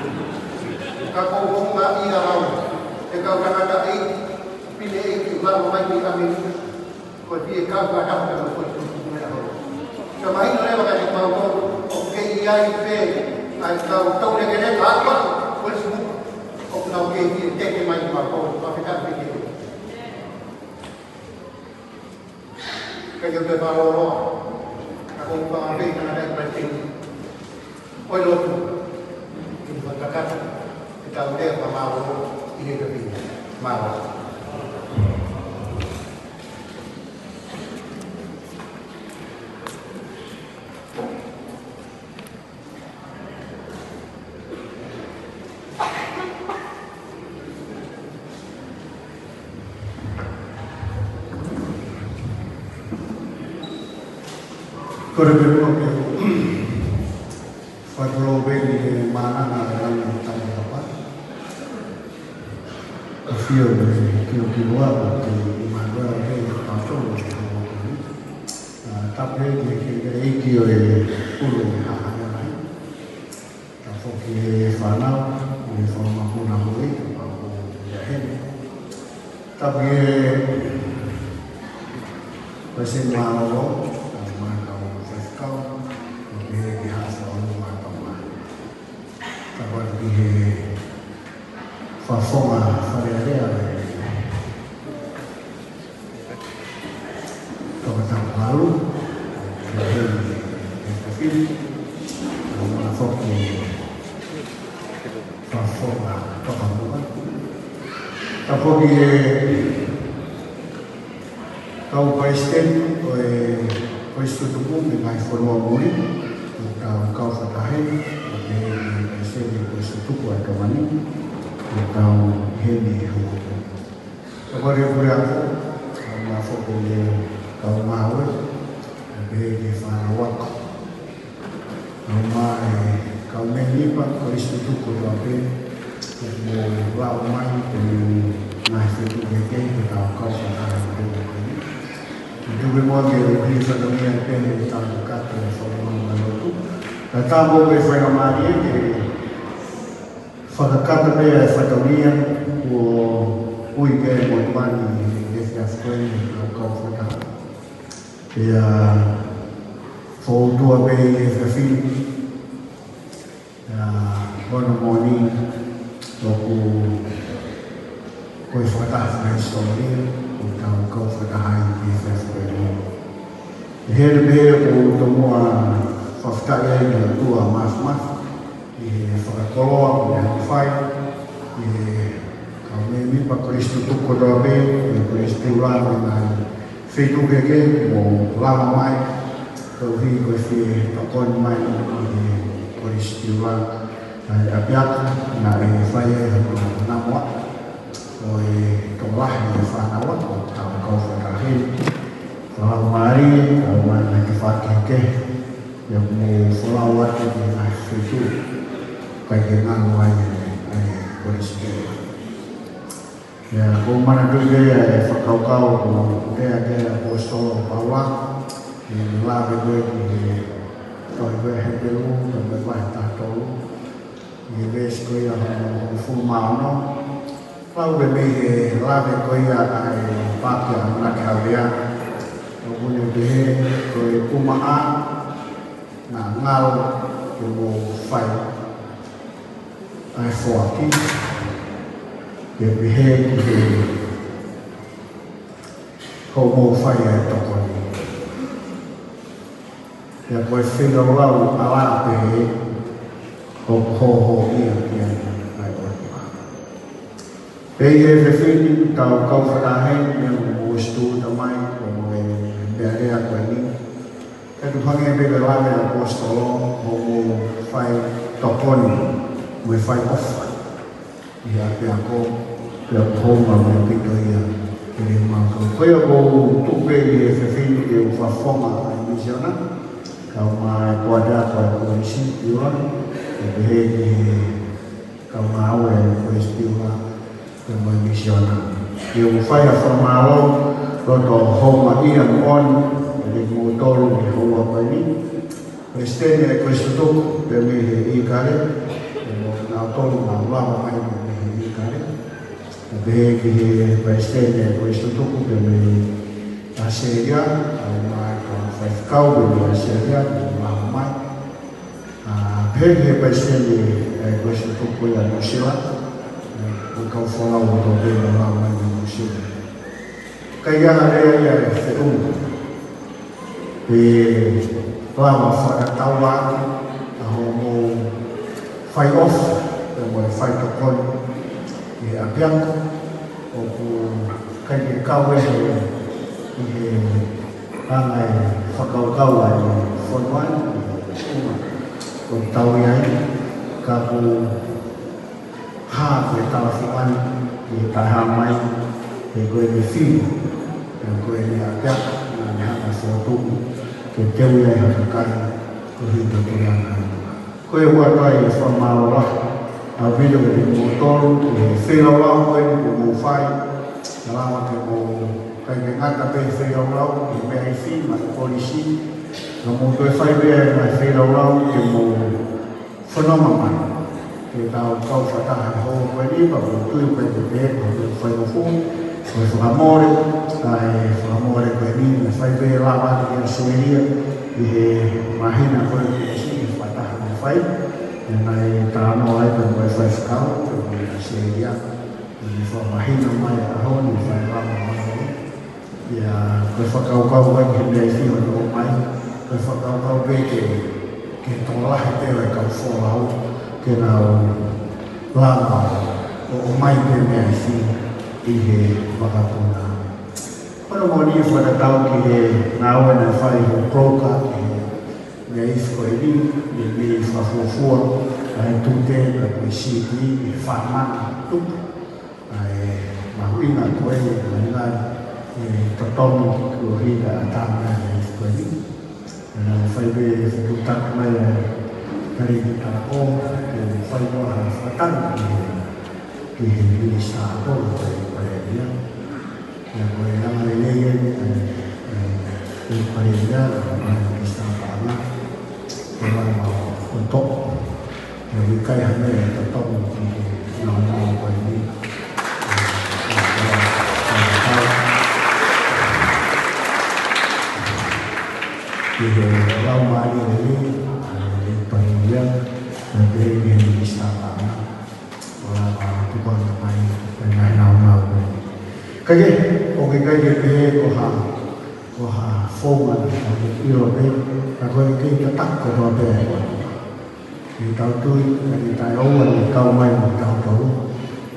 Ka kou o ngā ia rau. E kau kanaka e, pine e ki wharo mai ni ame ni. Koe pie kau ka tahu ka koe tuku mea hau. Ka mai no rewa ka te kau tōru. O ke iai pē. Ai kau tau le ke reka atua. Koe simu. O nau ke i teke mai ni mā kōru. Pāwhika te ke. Kaya ke wharoa, ako whangawhi ka nai prating. Oi lotu, i whatakata, e tau rea whamaro i he ka whina. Maro. Kore pe mua ke whakaro beni e maana rana tanga hapa. Ka whio me kio ki roa te imanua he pātoro e hōkoni. Tape ki ke eiki o e uru e hahana mai. Ta whoki e whanau, o e whamahuna hoi, o ia hene. Tape e wese māro whawhonga wharearea e tōkatau haru, e hei e kawhiri, o mana whoki whawhonga whakamua. Ta whoki e kau paisten o e koistutupu me ngai whanua muri, o kau whakahei, o me e sene koistutupu ai kamani. Tau hene hoko. Ka kore kore ako, kau ngā whoko le kau mawe, e behe ke whanawaka. Kau mā e kau me nipa, ko istu tuko tua pe, e mo rao mai, ko nai whetu ke kei, ke kau kau whanara ko hoko koni. Ki tuwe mua ke uhi whanamia pene e tāku kato e whanamanga lotu. Ka tāmo pe whanamari e ke whakakata mea e whataunia o ui kere mo mani e whiawhkoe e kau whakaha. Pea whautua me e whiawhiri. Hono moni tōku koe whakataha mai storia o kau whakaha i e whiawhkoe. E here mea o tō mua whawhtaia i a tua mafu. E whakakoloa ko me hawhai, e kau me mipa Kristu tuko toa me, e Kristu rana nai whetu keke mo lama mai, kau hi koe whi pakoni mai e Kristu rana. A piata na e whai e namua, o e tōlahi e whanawa, o tau kau whakahi. Kalau mari, kalau mana kita ke yang mau selawat di situ, kayak ngawanya, polisi. Ya, kau mana tu dia, kau dia apostol bawa, lah gue hebelu, gue tahu, gue sekolah full mano. Lalu lebih lagi kaya ay pakai anak kaya, kemudian lebih kaya kumaha, ngal yung fight ay forty, lebih kau mau fight ay tokon, ya kau feel lalu ala lebih kau iya. Peye fefini kau farahen yang mustu tamai como bere akwani kadu hange bebe lame apostolo como fai toponi we fai off ya ko ya homa me pitoia ele manco koyo go tupe fefini ke fa forma misiona kau mai kuada ko isi yuan bebe kau mau kuestiwa yang misiona. Yang saya formalo roto homa iam on di motor di homa pani. Estene questo tocco per me icare, na tolo na lava mai di icare. Beh che estene questo tocco per me a seria, ma con fai caudo di seria, ma mai. Beh che estene questo tocco ya no sila. Kau follow untuk dia melawan musuh. Kaya ada yang serum. Di lama pada tawa, mau fight off, mau fight on. Di abiang, aku kaya kau di angai fakau forman, kau tahu yang kau ha kita lakukan di tahamai di gue di film yang gue lihat hanya suatu kejauhan yang akan kehidupan gue buat lagi formal lah video di motor di film lah gue di mufai dalam waktu mau kayak tapi film lah di BIC masih polisi kemudian gue fiber masih film lah di mau fenomen kita kau fatah ho wali pa tu pe de foi no fundo foi o amore que ni fai be lava que seria e imagina foi assim fatah no fai nai ta no ai pe fai fiscal que seria e foi imagina mai a ho ni fai lava ya foi kau vai que de assim no mai foi kau be que tolah te kau folau que não lama o mai permanece e vagabunda. Quando morri foi da tal que na hora não faz o proca que me escolhi e me fafofua aí tudo tem para conseguir e farmar tudo aí mahuina coisa lá e totomo que o rio da tama escolhi não foi bem tudo tak mais dari kita que fai uma fatante que ele está todo para dia e agora a lei para dia está para untuk dari kaya hanya tetap nama para dia di lama ini yang dari yang bisa orang tukang main dengan nama kaya oke kaya dia koha formal Europe aku ini tetap ketua di tahun tu di tahun kau main tahun tu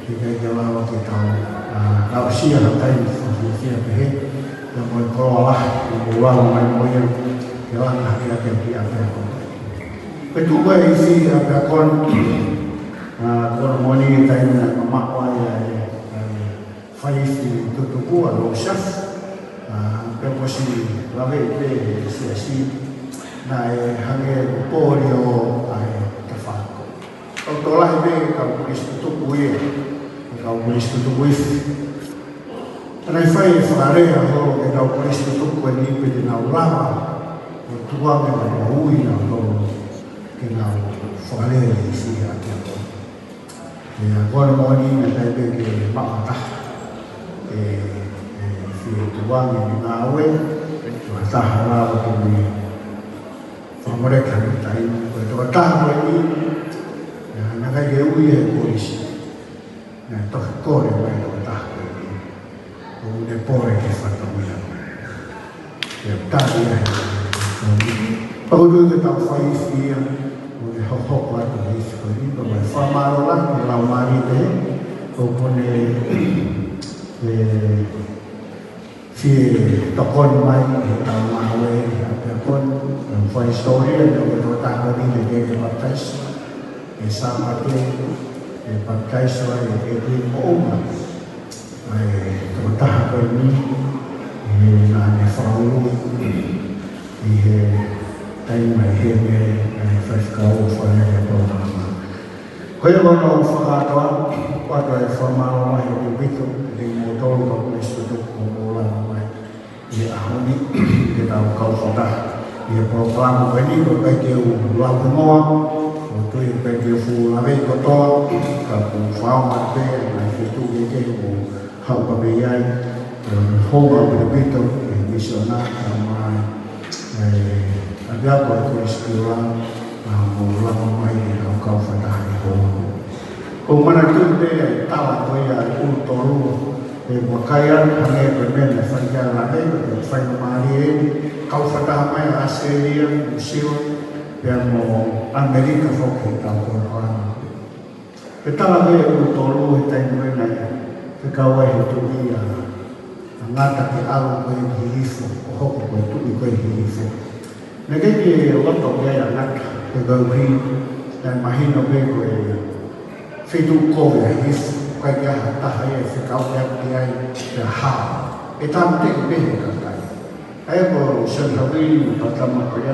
kita jalan kita Rusia nanti Rusia pergi yang berkelola uang main moyang jalan akhir-akhir di apa kedua isi akon kormoni tayo na mamakwa faisi tutupu alo syaf Peposi lave pe si na hange polio ai tafako. Tola be ka Kristo tu kuie. Ka Kristo tu kuie. Ana fai fare ho ke ka Kristo tu kuie ni pe na ulama. Tua me na ui na ho ke na fare si ati. Ya agora moni na pe ke mata. Tuang yang nawe, masa halal kini, famore kami tahu, betul tahu ini, nak kaya uye polisi, nak tak kore baik tahu ini, udah pore kefat uye, tahu ya, perlu kita tahu dia, udah hok lagi ini, bagai famarolah, lamari deh, opone si tokon mai tau mawe apapun foi story do tahu ni de baptis sama tu baptis wa e mo ai tahu ni na ne frau ni tai mai he ne faz kau foi ne programa kaya kono fakatwa kwa formal mai de bitu de motor ko istu ya ahli kita kau sudah ya program ini berbagai ulang semua untuk yang bagi fulave kotor kapu farm ada itu jadi hal berbiaya hoba berbeda misalnya sama ada apa peristiwa ulang mai kau sudah itu mana tu dia tahu ya untuk Makanya hanya berbeda saja lagi saya kemarin kau sudah main Australia museum yang mau Amerika fokus tahu orang kita lagi untuk lu kita yang mana kekawai itu dia angkat ke alam kau hidup hok kau itu kau hidup negeri waktu dia anak kegawai dan mahin oke kau hidup kau hidup kaya tahaya sekau yang dia dah, itu penting deh kata. Ayah ko sebagai pertama kaya